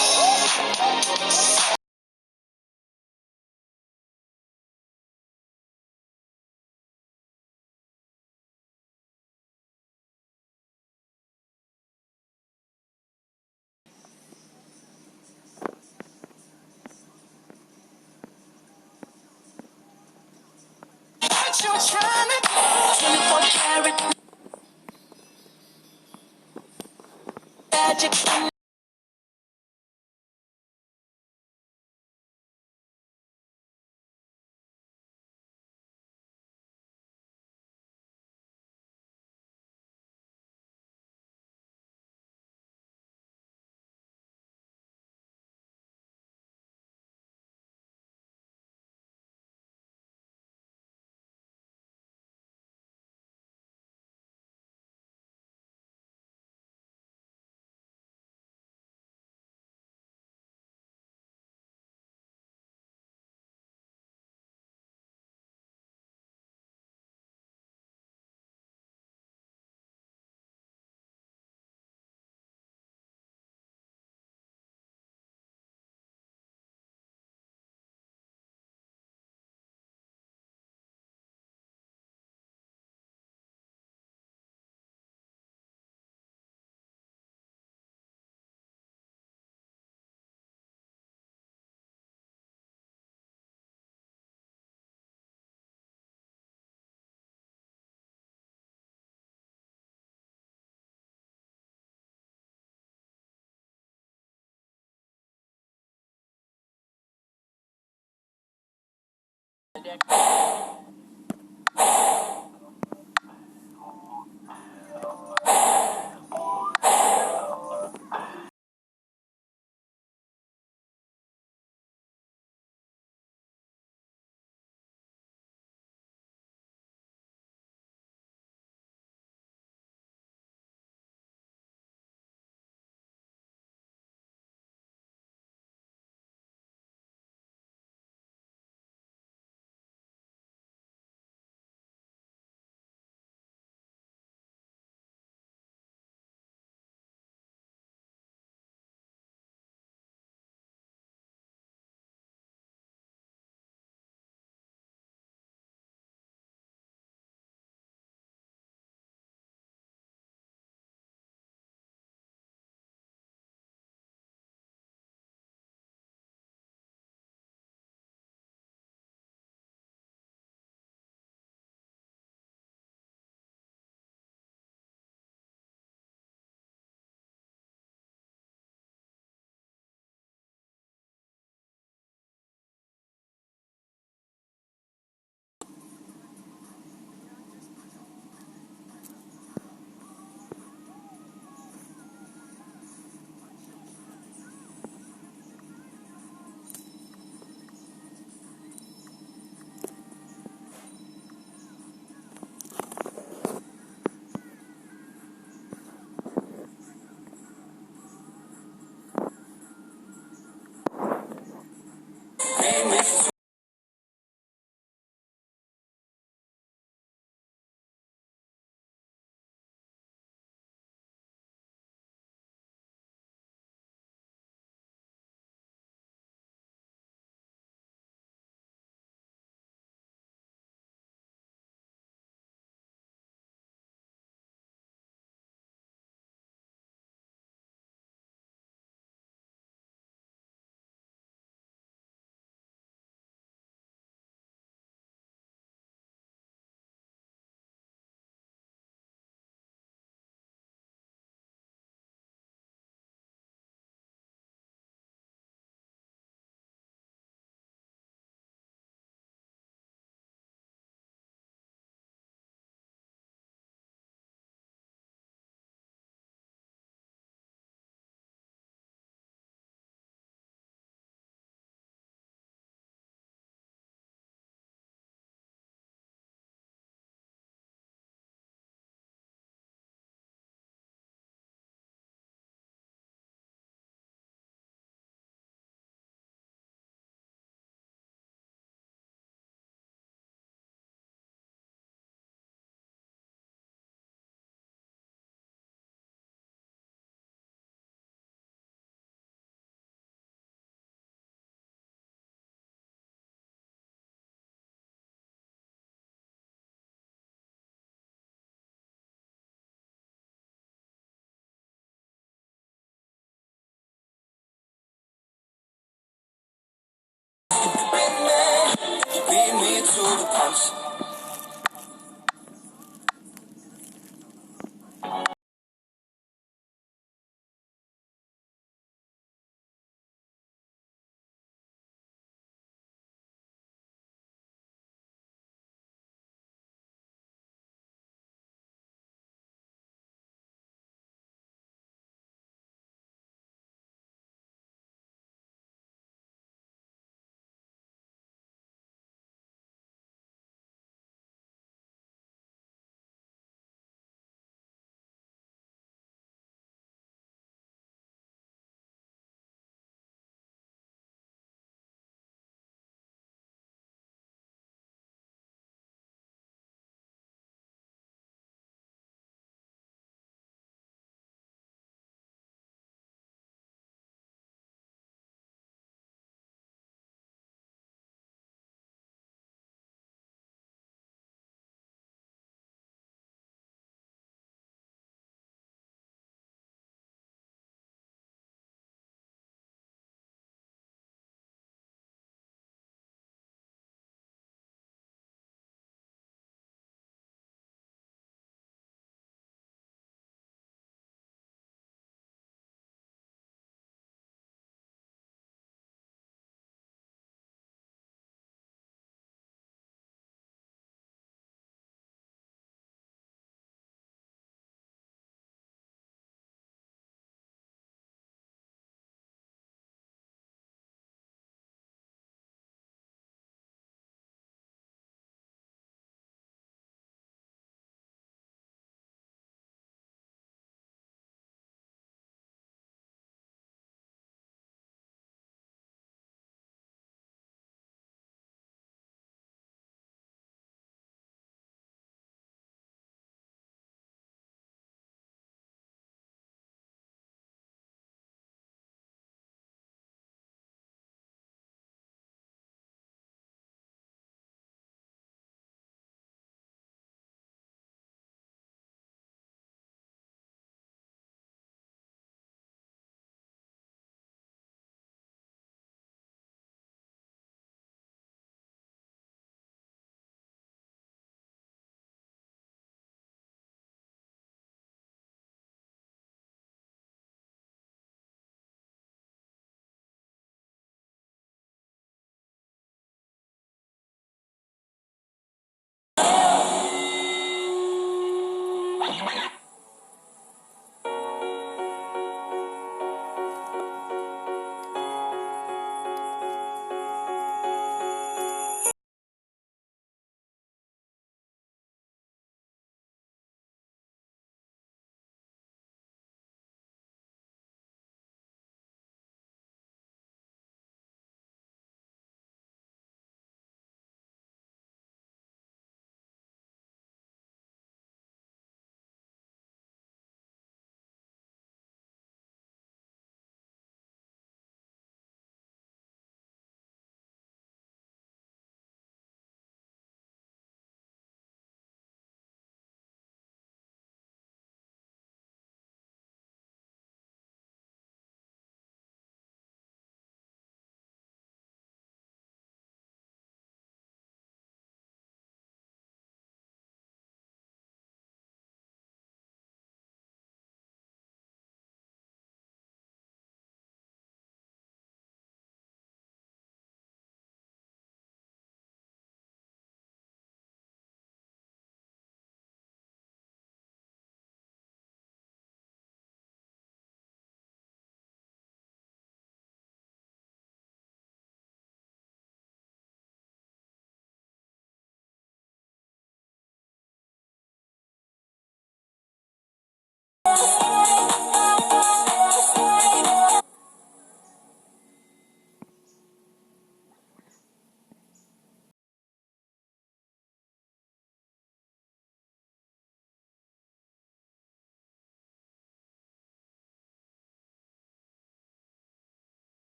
What you trying to do? 24 karat magic.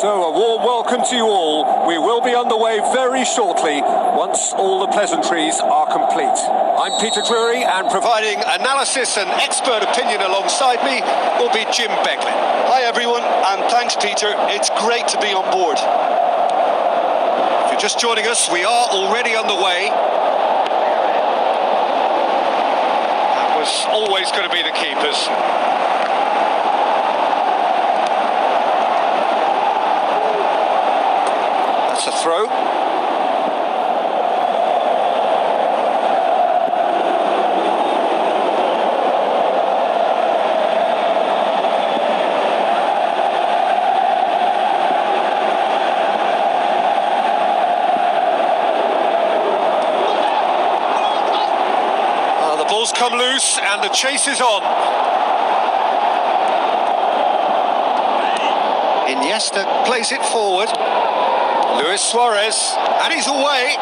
So a warm welcome to you all. We will be underway very shortly once all the pleasantries are complete. I'm Peter Drury, and providing analysis and expert opinion alongside me will be Jim Beglin. Hi everyone, and thanks Peter. It's great to be on board. If you're just joining us, we are already underway. That was always going to be the keepers. That's a throw. The ball's come loose and the chase is on. Iniesta plays it forward. Luis Suarez, and he's away.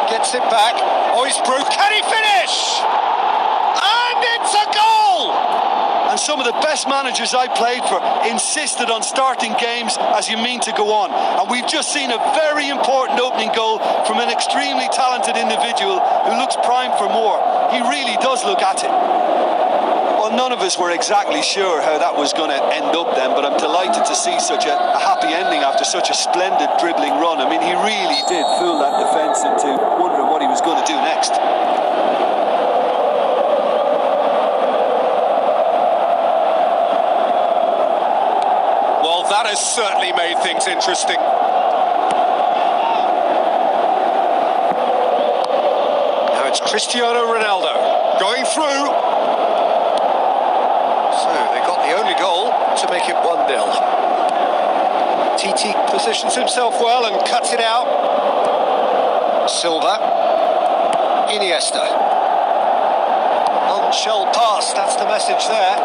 Gets it back. Oh, he's broke. Can he finish? And it's a goal! And some of the best managers I played for insisted on starting games as you mean to go on. And we've just seen a very important opening goal from an extremely talented individual who looks primed for more. He really does look at it. Well, none of us were exactly sure how that was going to end up then, but I'm delighted to see such a happy ending after such a splendid dribbling run. I mean, he really did fool that defence into wondering what he was going to do next. Well, that has certainly made things interesting. Now it's Cristiano Ronaldo going through. So they got the only goal to make it 1-0. Titi positions himself well and cuts it out. Silva. Iniesta. Non-shell pass, that's the message there.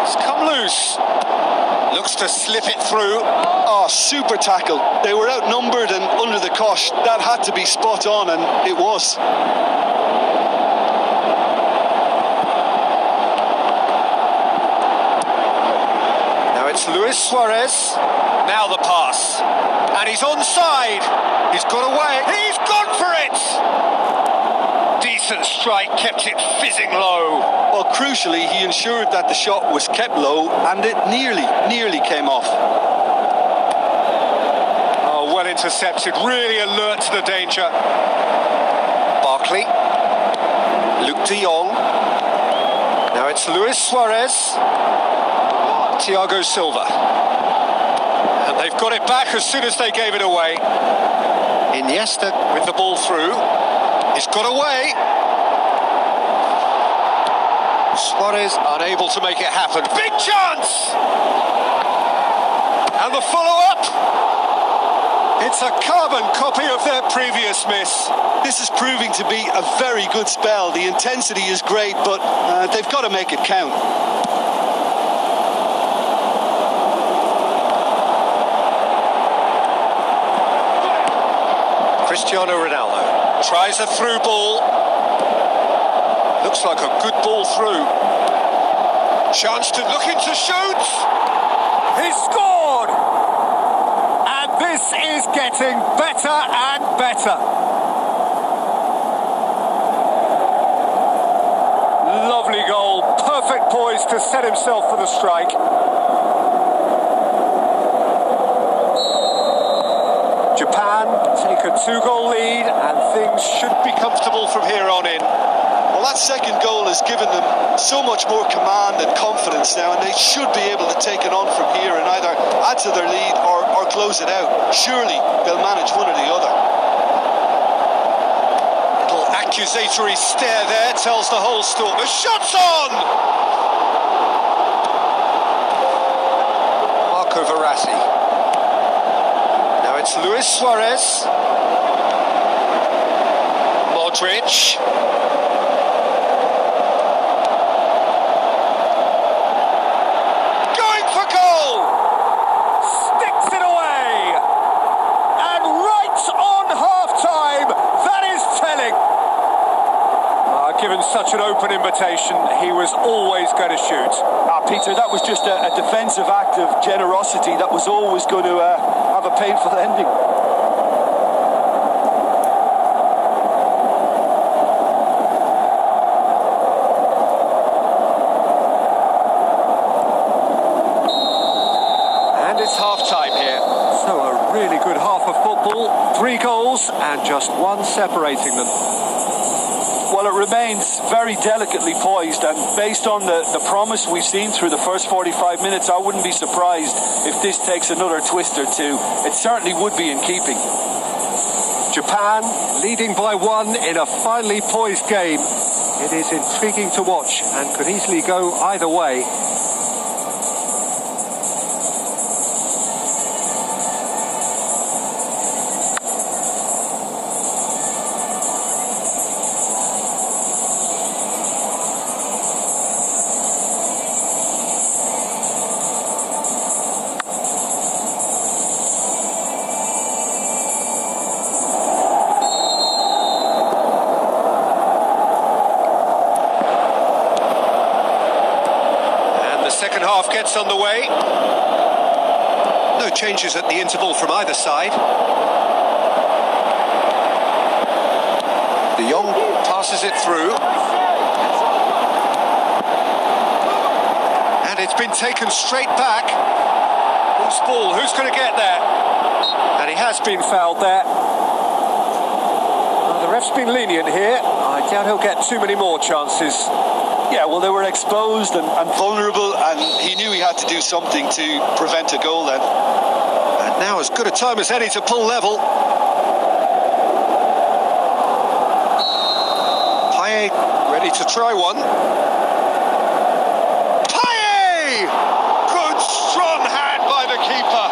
It's come loose. Looks to slip it through. Oh, super tackle. They were outnumbered and under the cosh. That had to be spot on, and it was. Now it's Luis Suarez. Now the pass. And he's onside. He's got away. He's gone for it! Decent strike, kept it fizzing low. Well, crucially, he ensured that the shot was kept low, and it nearly came off. Oh, well intercepted, really alert to the danger. Barkley. Luke de Jong. Now it's Luis Suarez. Thiago Silva. And they've got it back as soon as they gave it away. Iniesta with the ball through. He's got away. Suarez unable to make it happen. Big chance! And the follow-up. It's a carbon copy of their previous miss. This is proving to be a very good spell. The intensity is great, but they've got to make it count. Cristiano Ronaldo tries a through ball. Looks like a good ball through. Chance to looking to shoot. He scored! And this is getting better and better. Lovely goal. Perfect poise to set himself for the strike. Japan take a 2-goal lead and things should be comfortable from here on in. Well, that second goal has given them so much more command and confidence now, and they should be able to take it on from here and either add to their lead or close it out. Surely they'll manage one or the other. Little accusatory stare there tells the whole story. The shot's on! Marco Verratti. Now it's Luis Suarez. Modric. such an open invitation. He was always going to shoot. Peter, that was just a defensive act of generosity that was always going to have a painful ending. And it's half-time here. So a really good half of football. 3 goals and just 1 separating them. Well, it remains very delicately poised, and based on the promise we've seen through the first 45 minutes, I wouldn't be surprised if this takes another twist or two. It certainly would be in keeping. Japan leading by 1 in a finely poised game. It is intriguing to watch and could easily go either way. Second half gets underway. No changes at the interval from either side. De Jong passes it through. And it's been taken straight back. Whose ball? Who's going to get there? And he has been fouled there. Well, the ref's been lenient here. I doubt he'll get too many more chances. Yeah, well, they were exposed and vulnerable, and he knew he had to do something to prevent a goal then. And now as good a time as any to pull level. Payet ready to try one. Payet! Good strong hand by the keeper.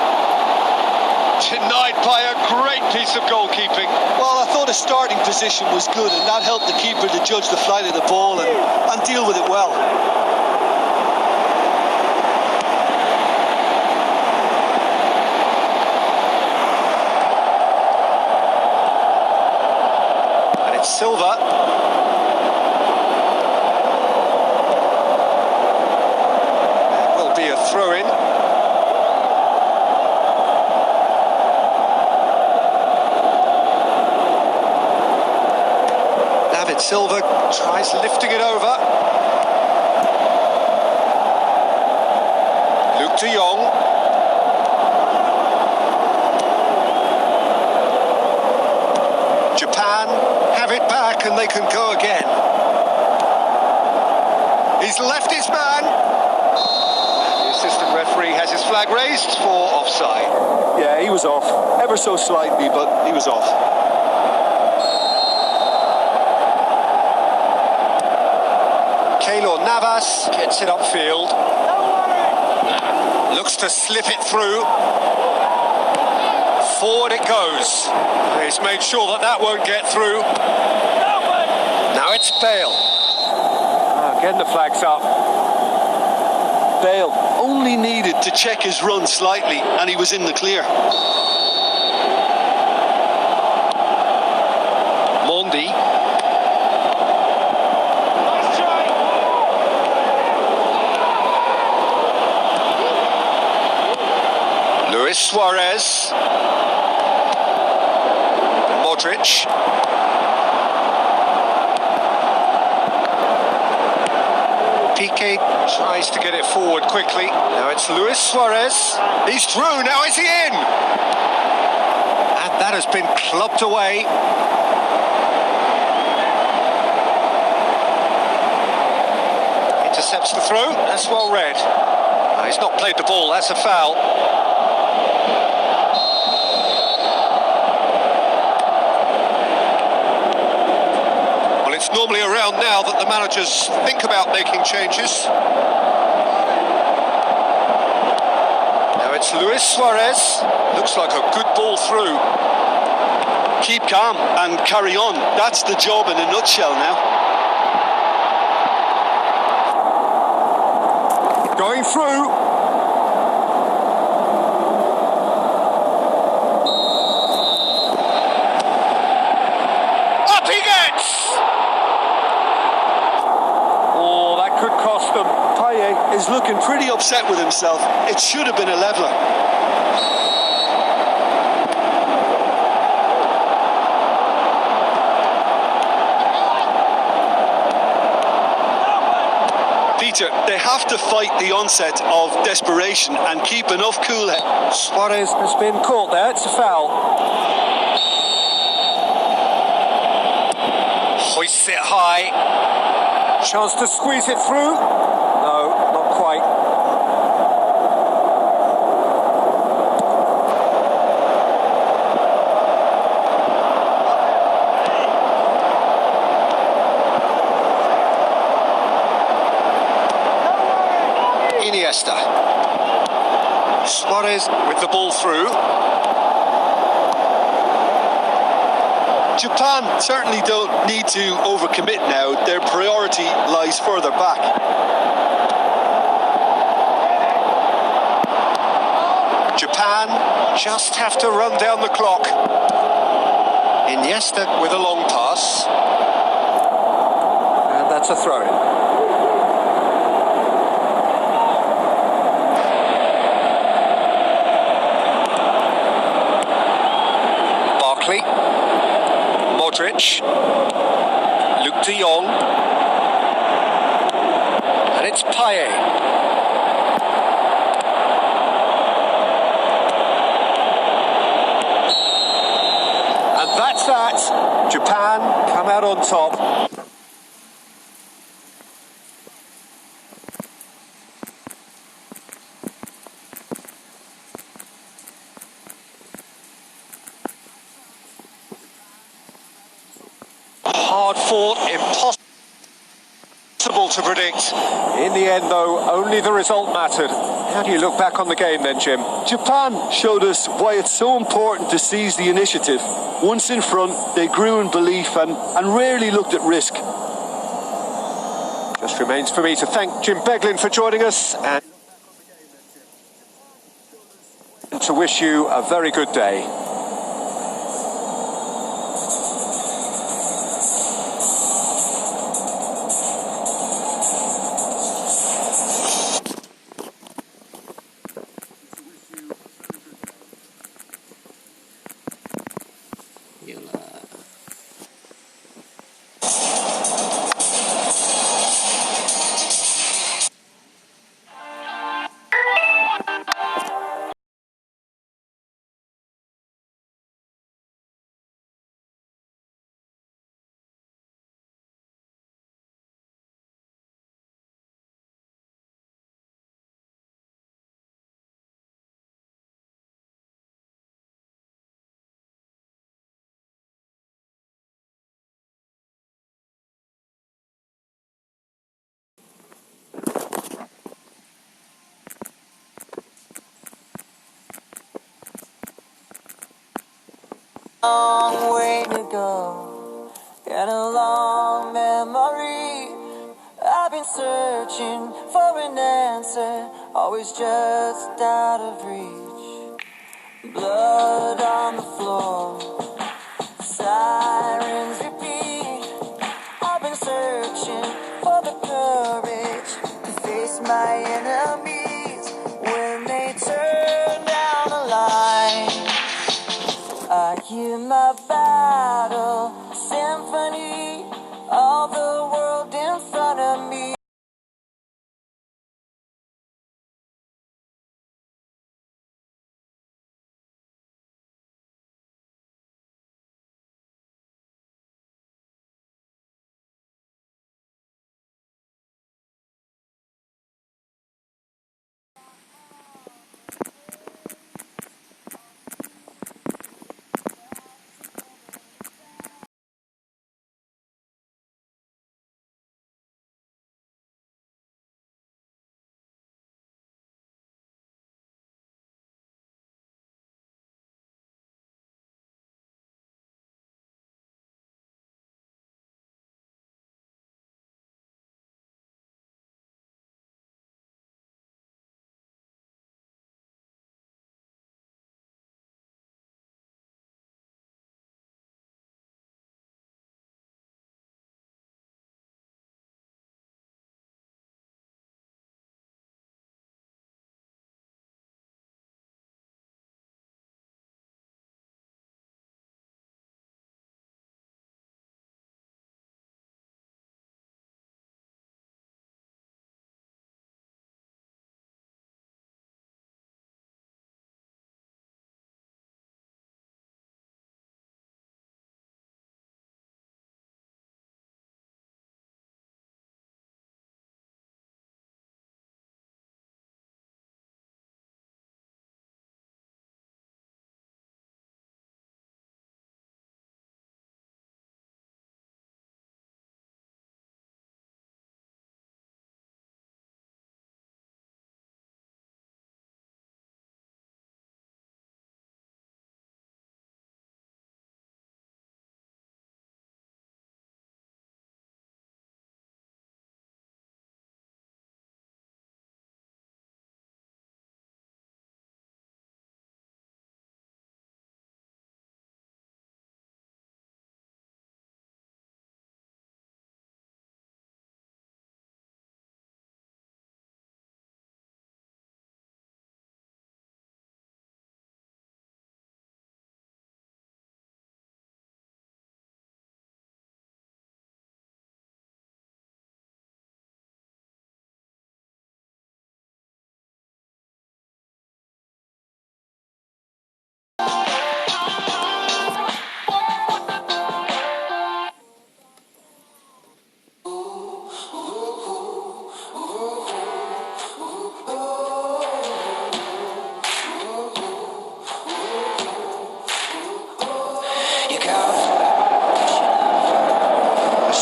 Denied by a great piece of goalkeeping. Well, I thought his starting position was good, and that helped the keeper to judge the flight of the ball and deal with it well. And it's Silva. It will be a throw-in. Silva tries lifting it over. Luke de Jong. Japan have it back and they can go again. He's left his man. And the assistant referee has his flag raised for offside. Yeah, he was off. Ever so slightly, but he was off. Navas gets it upfield. Looks to slip it through. Forward it goes. He's made sure that that won't get through. Now it's Bale. Again the flag's up. Bale only needed to check his run slightly and he was in the clear. Mondi. Luis Suarez. Modric. Piqué tries to get it forward quickly. Now it's Luis Suarez. He's through. Now is he in? And that has been clubbed away. Intercepts the throw. That's well read. He's not played the ball. That's a foul. It's normally around now that the managers think about making changes. Now it's Luis Suarez. Looks like a good ball through. Keep calm and carry on. That's the job in a nutshell now. Going through. He's looking pretty upset with himself. It should have been a leveller. Peter, they have to fight the onset of desperation and keep enough cool head. Suarez has been caught there. It's a foul. Hoists it high. Chance to squeeze it through. No, not quite. Iniesta. Suarez with the ball through. Japan certainly don't need to overcommit now. Their priority lies further back. Japan just have to run down the clock. Iniesta with a long pass. And that's a throw-in. Modric, Luke de Jong, and it's Payet. And that's that. Japan come out on top. Hard fought, impossible to predict. In the end, though, only the result mattered. How do you look back on the game then, Jim? Japan showed us why it's so important to seize the initiative. Once in front, they grew in belief and rarely looked at risk. Just remains for me to thank Jim Beglin for joining us and to wish you a very good day. Long way to go, got a long memory. I've been searching for an answer, always just out of reach. Blood on the floor, sirens repeat. I've been searching for the courage to face my enemies when they turn down the line. I hear my battle symphony, all the world in front of me.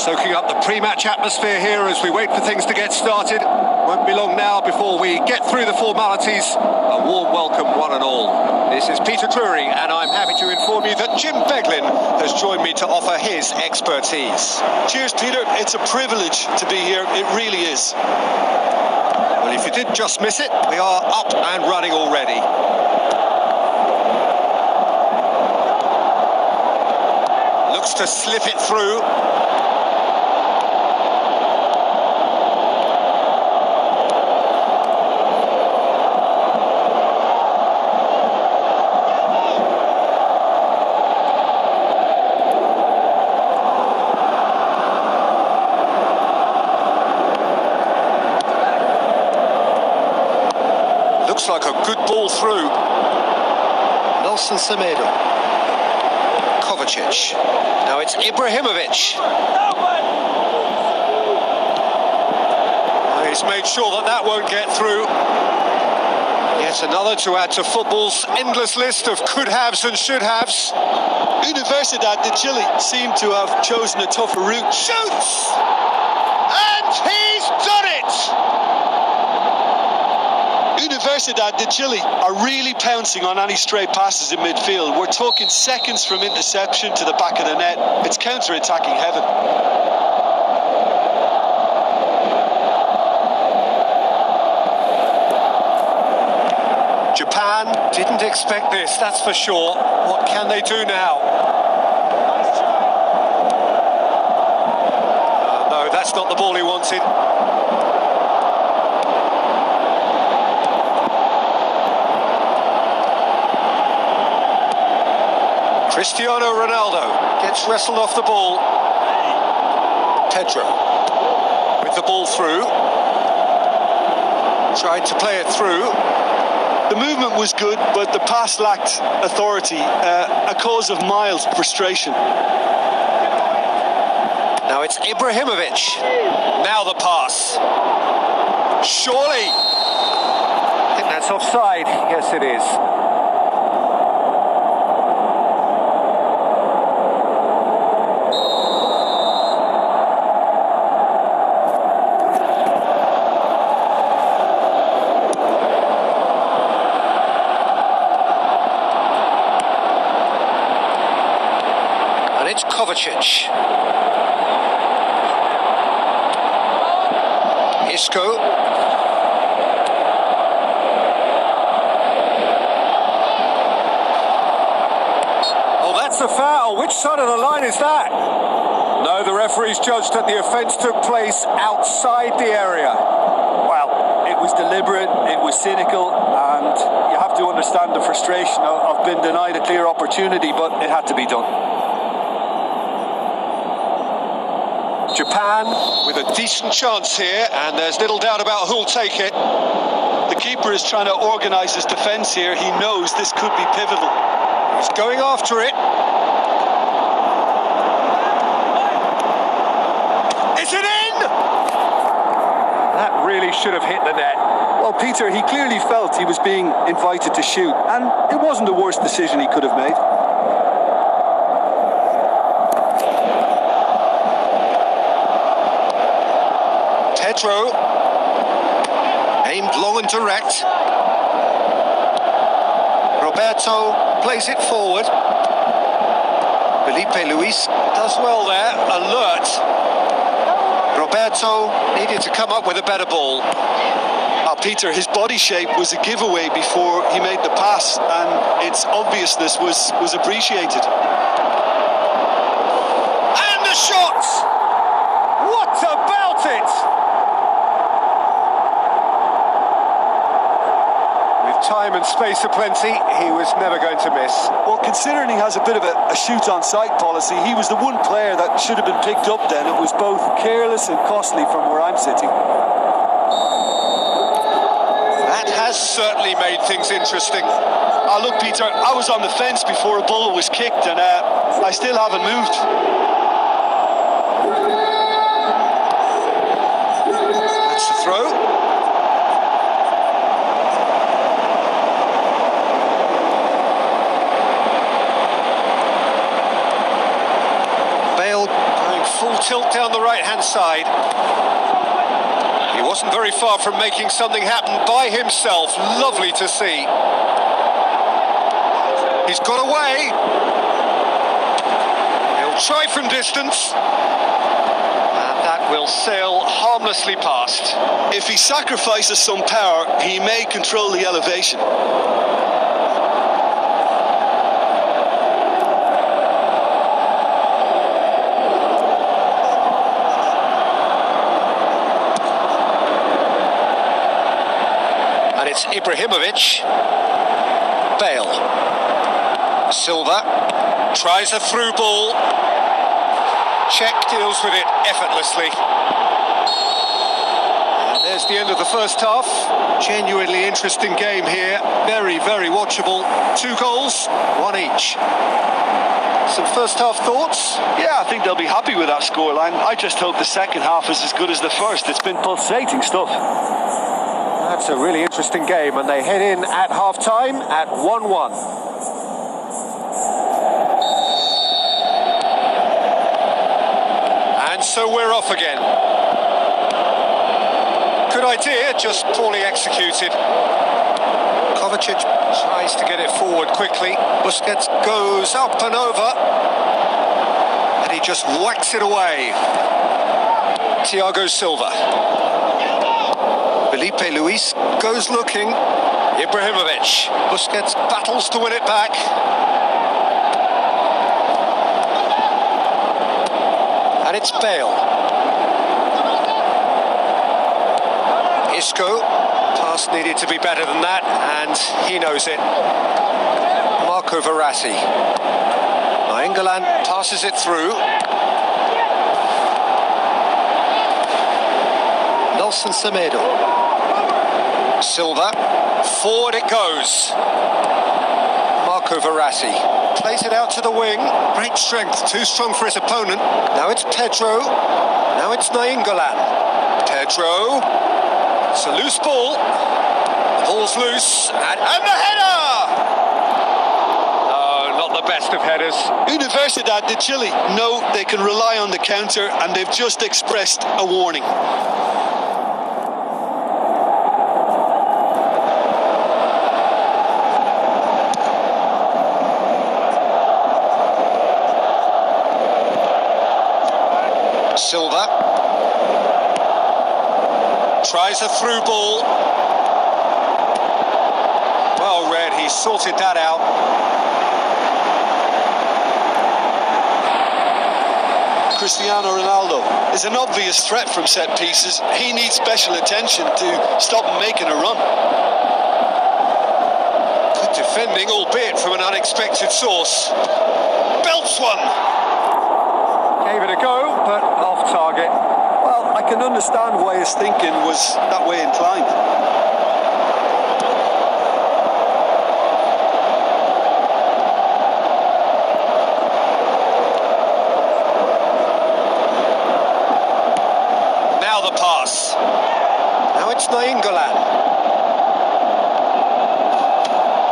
Soaking up the pre-match atmosphere here as we wait for things to get started. Won't be long now before we get through the formalities. A warm welcome, one and all. This is Peter Drury, and I'm happy to inform you that Jim Beglin has joined me to offer his expertise. Cheers, Peter. It's a privilege to be here. It really is. Well, if you did just miss it, we are up and running already. Looks to slip it through. Looks like a good ball through. Nelson Semedo. Kovacic. Now it's Ibrahimovic. He's made sure that that won't get through. Yet another to add to football's endless list of could-haves and should-haves. Universidad de Chile seemed to have chosen a tougher route. Shoots! And he's done it! Universidad de Chile are really pouncing on any stray passes in midfield. We're talking seconds from interception to the back of the net. It's counter-attacking heaven. Japan didn't expect this, that's for sure. What can they do now? No, that's not the ball he wanted. Cristiano Ronaldo gets wrestled off the ball. Pedro with the ball through. Tried to play it through. The movement was good, but the pass lacked authority, a cause of mild frustration. Now it's Ibrahimovic. Now the pass. Surely. I think that's offside. Yes, it is. It's Kovacic. Isco. Oh, that's a foul. Which side of the line is that? No, the referee's judged that the offence took place outside the area. Well, it was deliberate, it was cynical, and you have to understand the frustration of being denied a clear opportunity, but it had to be done. Japan with a decent chance here, and there's little doubt about who'll take it. The keeper is trying to organise his defence here. He knows this could be pivotal. He's going after it. Is it in? That really should have hit the net. Well, Peter, he clearly felt he was being invited to shoot, and it wasn't the worst decision he could have made. Pedro, aimed long and direct. Roberto plays it forward. Felipe Luis does well there, alert. Roberto needed to come up with a better ball. Peter, his body shape was a giveaway before he made the pass, and its obviousness was appreciated. And the shot! What about it? Time and space aplenty, he was never going to miss. Well, considering he has a bit of a shoot-on-sight policy, he was the one player that should have been picked up then. It was both careless and costly from where I'm sitting. That has certainly made things interesting. Look, Peter, I was on the fence before a ball was kicked, and I still haven't moved. That's the throw. Full tilt down the right-hand side. He wasn't very far from making something happen by himself. Lovely to see. He's got away. He'll try from distance. And that will sail harmlessly past. If he sacrifices some power, he may control the elevation. And it's Ibrahimovic. Bale. Silva tries a through ball. Czech deals with it effortlessly. And there's the end of the first half. Genuinely interesting game here. Very, very watchable. 2 goals, 1 each. Some first half thoughts? Yeah, I think they'll be happy with that scoreline. I just hope the second half is as good as the first. It's been pulsating stuff. That's a really interesting game, and they head in at half-time at 1-1. And so we're off again. Good idea, just poorly executed. Kovacic tries to get it forward quickly. Busquets goes up and over. And he just whacks it away. Thiago Silva. Felipe Luis goes looking. Ibrahimovic. Busquets battles to win it back. And it's Bale. Isco. Pass needed to be better than that, and he knows it. Marco Verratti. Nainggolan passes it through. Nelson Semedo. Silva, forward it goes. Marco Verratti plays it out to the wing. Great strength, too strong for his opponent. Now it's Pedro. Now it's Nainggolan. Pedro. It's a loose ball. The ball's loose. And the header! No, not the best of headers. Universidad de Chile know they can rely on the counter, and they've just expressed a warning. Silva tries a through ball. Well read, he sorted that out. Cristiano Ronaldo is an obvious threat from set pieces. He needs special attention to stop him making a run. Good defending, albeit from an unexpected source. Belts one. Gave it a go, but off target. Well, I can understand why his thinking was that way inclined. Now the pass. Now it's Nainggolan.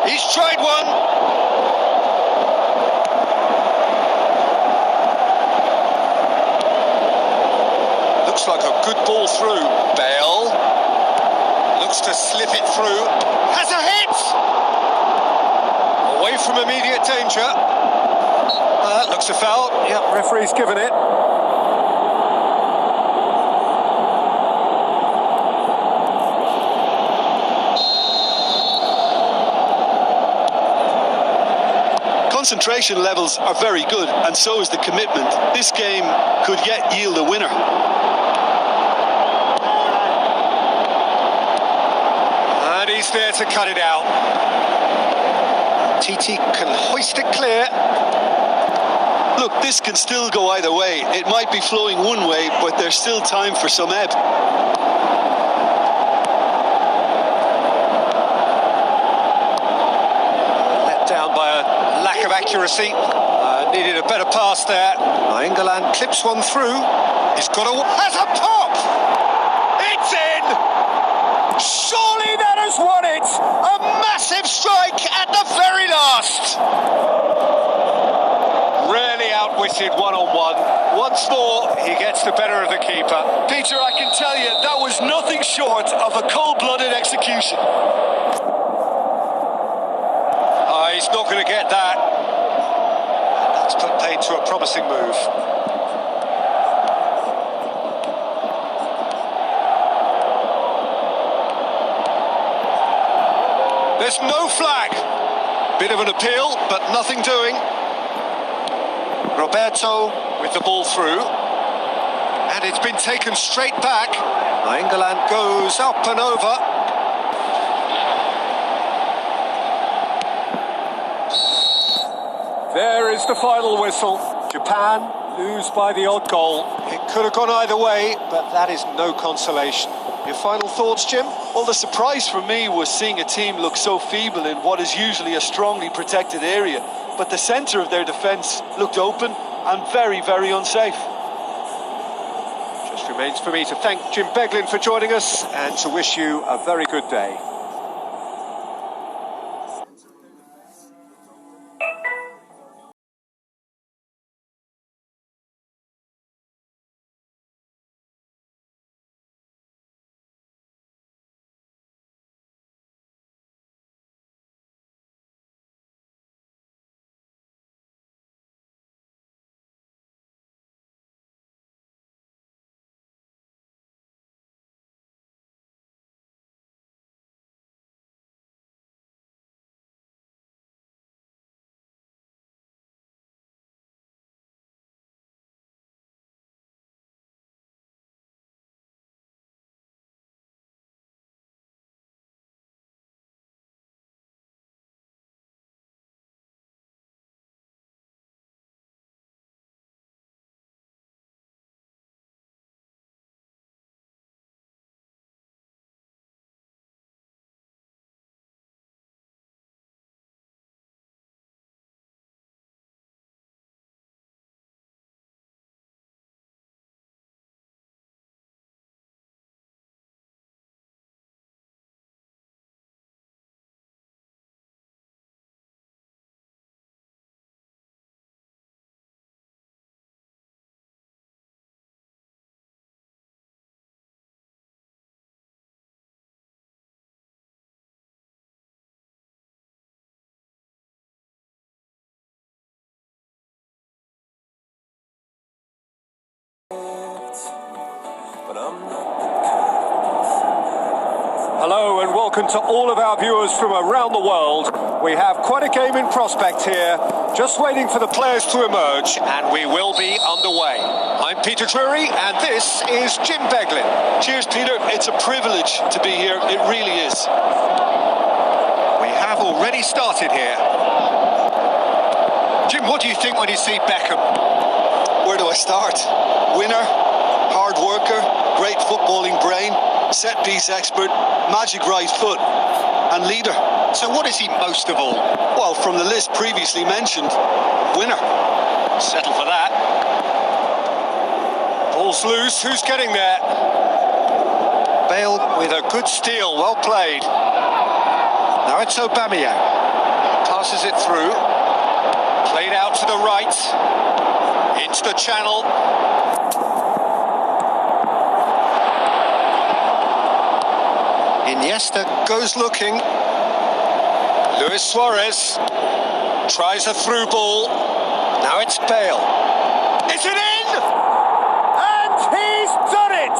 He's tried one. Looks like a good ball through. Bale looks to slip it through. Has a hit! Away from immediate danger. Looks a foul. Yep, referee's given it. Concentration levels are very good, and so is the commitment. This game could yet yield a winner. And he's there to cut it out. TT can hoist it clear. Look, this can still go either way. It might be flowing one way, but there's still time for some ebb. Let down by a lack of accuracy. Needed a better pass there. Nainggolan clips one through. He's got has a pop! It's in! Surely that has won it! A massive strike at the very last! Rarely outwitted one-on-one. Once more, he gets the better of the keeper. Peter, I can tell you, that was nothing short of a cold-blooded execution. He's not going to get that. That's played to a promising move. There's no flag. Bit of an appeal, but nothing doing. Roberto with the ball through. And it's been taken straight back. England goes up and over. There is the final whistle. Japan lose by the odd goal. It could have gone either way, but that is no consolation. Your final thoughts, Jim? Well, the surprise for me was seeing a team look so feeble in what is usually a strongly protected area. But the centre of their defence looked open and very, very unsafe. Just remains for me to thank Jim Beglin for joining us and to wish you a very good day. Hello and welcome to all of our viewers from around the world. We have quite a game in prospect here, just waiting for the players to emerge, and we will be underway. I'm Peter Drury, and this is Jim Beglin. Cheers, Peter. It's a privilege to be here. It really is. We have already started here. Jim, what do you think when you see Beckham? Where do I start? Winner, hard worker, great footballing brain, set-piece expert, magic right foot, and leader. So what is he most of all? Well, from the list previously mentioned, winner. Settle for that. Ball's loose, who's getting there? Bale with a good steal, well played. Now it's Aubameyang. Passes it through. Played out to the right. Into the channel. Iniesta goes looking. Luis Suarez tries a through ball. Now it's Bale. Is it in? And he's done it!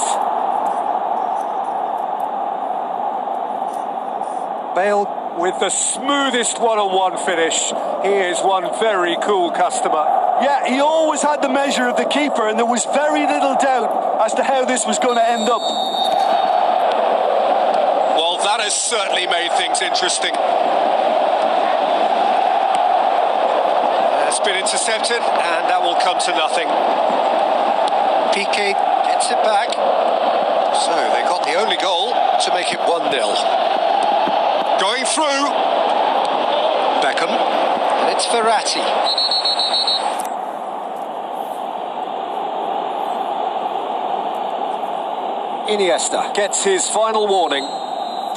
Bale with the smoothest one-on-one finish. He is one very cool customer. Yeah, he always had the measure of the keeper, and there was very little doubt as to how this was going to end up. Well, that has certainly made things interesting. That's been intercepted, and that will come to nothing. Piqué gets it back. So they got the only goal to make it 1-0. Going through. Beckham. And it's Verratti. Iniesta gets his final warning.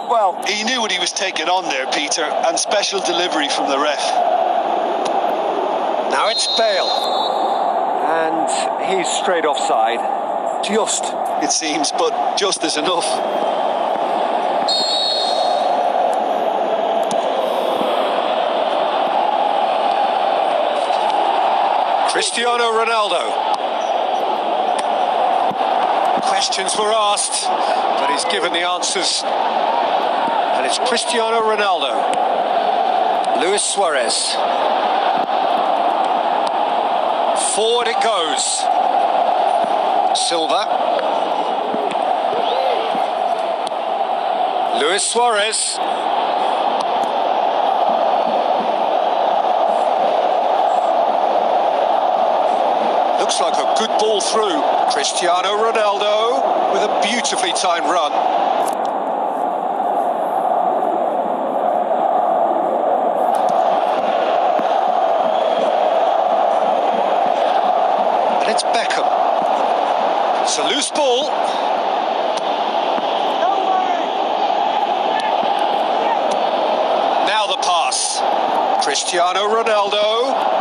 Well, he knew what he was taking on there, Peter, and special delivery from the ref. Now it's Bale. And he's straight offside. Just, it seems, but just is enough. Cristiano Ronaldo. Questions were asked, but he's given the answers. And it's Cristiano Ronaldo. Luis Suarez. Forward it goes. Silva. Luis Suarez. Looks like a good ball through. Cristiano Ronaldo with a beautifully timed run. And it's Beckham. It's a loose ball. Now the pass. Cristiano Ronaldo.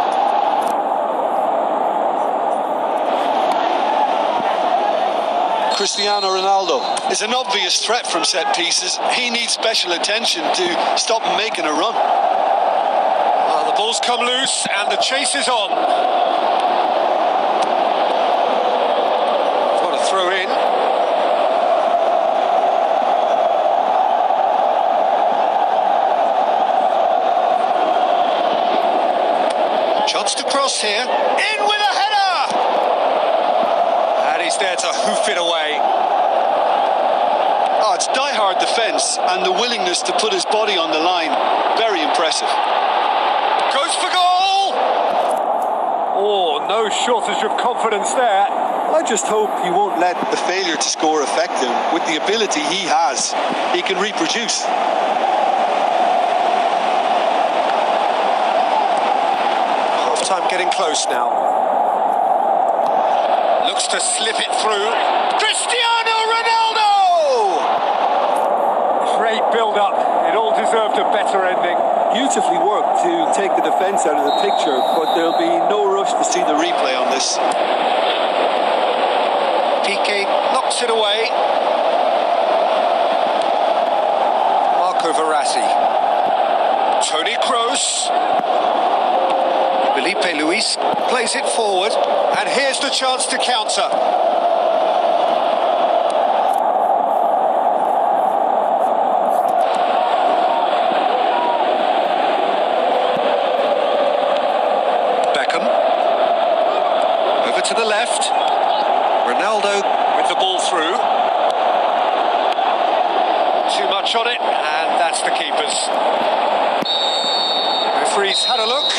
Cristiano Ronaldo is an obvious threat from set pieces. He needs special attention to stop him making a run. Well, the ball's come loose and the chase is on. Got a throw in. Chance to cross here. In with a header! He's there to hoof it away. Oh, it's die-hard defence and the willingness to put his body on the line. Very impressive. Goes for goal! Oh, no shortage of confidence there. I just hope he won't let the failure to score affect him. With the ability he has, he can reproduce. Half-time getting close now. Looks to slip it through. Cristiano Ronaldo! Great build-up. It all deserved a better ending. Beautifully worked to take the defence out of the picture, but there'll be no rush to see the replay on this. Piqué knocks it away. Marco Verratti. Toni Kroos. Felipe Luis plays it forward, and here's the chance to counter. Beckham. Over to the left. Ronaldo with the ball through. Too much on it, and that's the keeper's. Referee's had a look.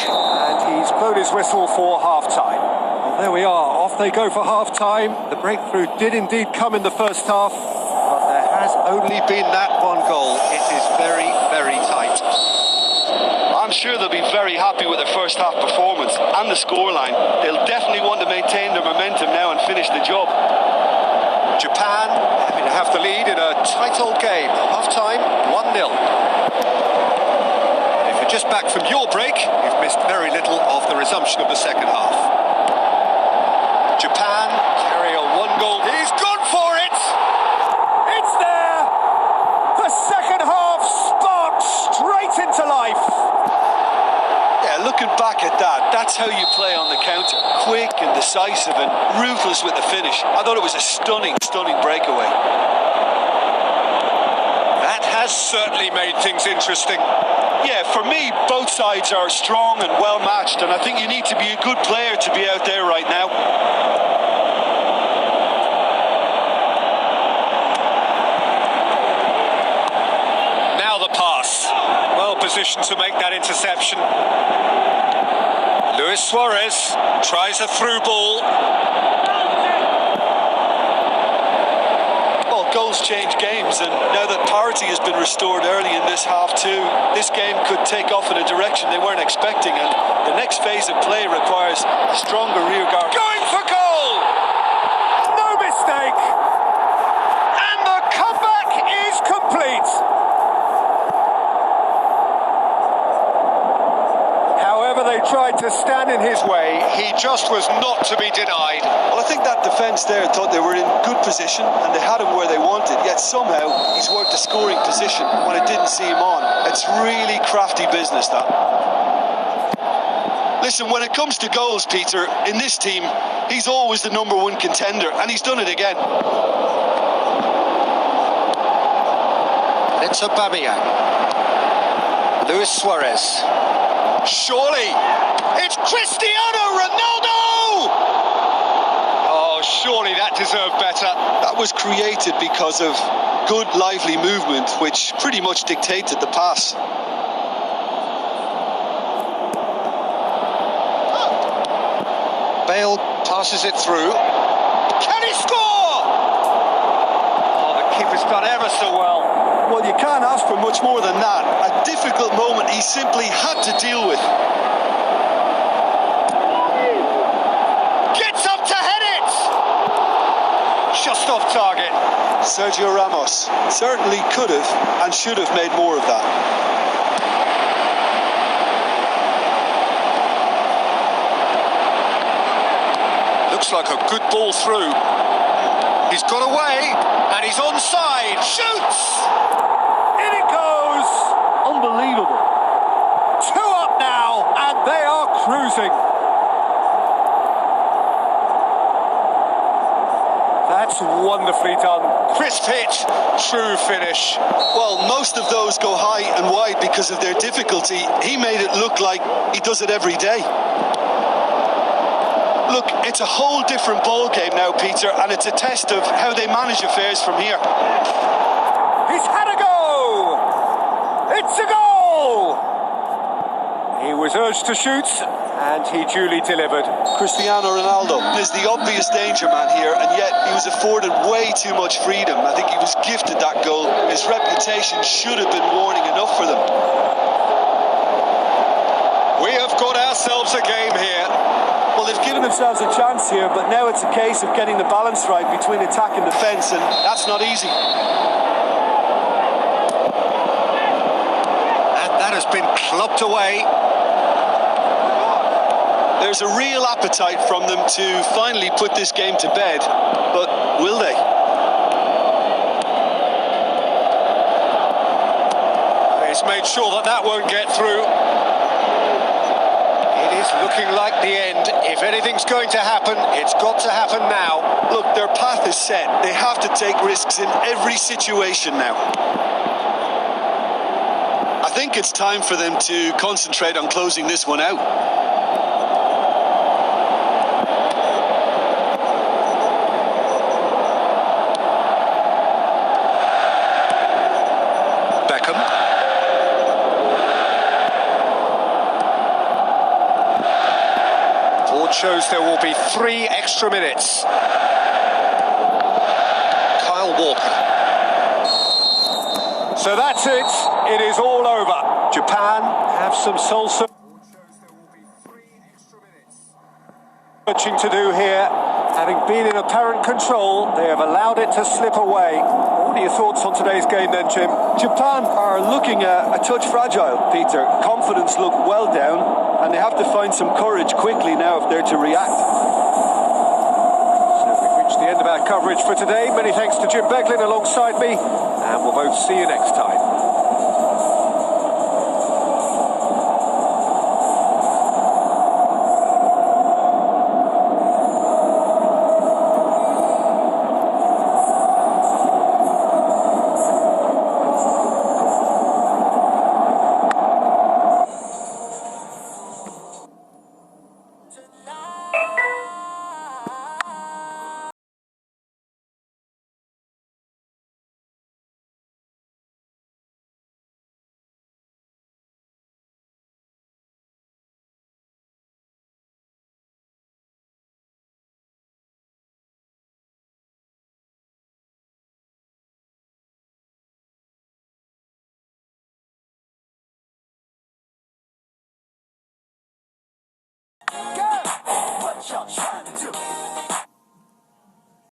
And he's blown his whistle for half-time. Well, there we are. Off they go for half-time. The breakthrough did indeed come in the first half, but there has Only been that one goal. It is very, very tight. I'm sure they'll be very happy with their first half performance and the scoreline. They'll definitely want to maintain their momentum now and finish the job. Japan happy to have the lead in a tight old game. Half-time, 1-0. If you're just back from your break, you've missed very little of the resumption of the second half. Japan carry a one-goal. He's gone for it! It's there! The second half sparked straight into life. Yeah, looking back at that, that's how you play on the counter. Quick and decisive and ruthless with the finish. I thought it was a stunning breakaway. That has certainly made things interesting. Yeah, for me, both sides are strong and well matched, and I think you need to be a good player to be out there right now. Now the pass. Well positioned to make that interception. Luis Suarez tries a through ball. Well, goals change games, and now that parity has been restored early in this half too, this game could take off in a direction they weren't expecting, and the next phase of play requires a stronger rear guard. Going for goal! No mistake. And the comeback is complete. However, they they tried to stand in his way, he just was not to be denied. Well, I think that defence there thought they were in good position and they had him where they wanted, yet somehow he's worked a scoring position when it didn't see him on. It's really crafty business, that. Listen, when it comes to goals, Peter, in this team, he's always the #1 contender, and he's done it again. It's Aubameyang. Luis Suarez. Surely, it's Cristiano Ronaldo! Oh, surely that deserved better. That was created because of good, lively movement, which pretty much dictated the pass. Bale passes it through. Can he score? Oh, the keeper's done ever so well. Well, you can't ask for much more than that. A difficult moment he simply had to deal with. Gets up to head it! Just off target. Sergio Ramos certainly could have and should have made more of that. Looks like a good ball through. He's got away, and he's onside. Shoots! In it goes! Unbelievable. 2 up now, and they are cruising. That's wonderfully done. Crisp hit, true finish. Well, most of those go high and wide because of their difficulty. He made it look like he does it every day. Look, it's a whole different ball game now, Peter, and it's a test of how they manage affairs from here. He's had a go! It's a goal! He was urged to shoot, and he duly delivered. Cristiano Ronaldo is the obvious danger man here, and yet he was afforded way too much freedom. I think he was gifted that goal. His reputation should have been warning enough for them. We have got ourselves a game here. Well, they've given themselves a chance here, but now it's a case of getting the balance right between attack and defence, and that's not easy. And that has been clubbed away. There's a real appetite from them to finally put this game to bed, but will they? He's made sure that that won't get through. It is looking like the end. If anything's going to happen, it's got to happen now. Look, their path is set. They have to take risks in every situation now. I think it's time for them to concentrate on closing this one out. Shows there will be 3 extra minutes. Kyle Walker. So that's it. It is all over. Japan have some soul searching to do here. Having been in apparent control, they have allowed it to slip away. What are your thoughts on today's game then, Jim? Japan are looking a touch fragile, Peter. Confidence look well down, and they have to find some courage quickly now if they're to react. So we've reached the end of our coverage for today. Many thanks to Jim Beglin alongside me, and we'll both see you next time. Put your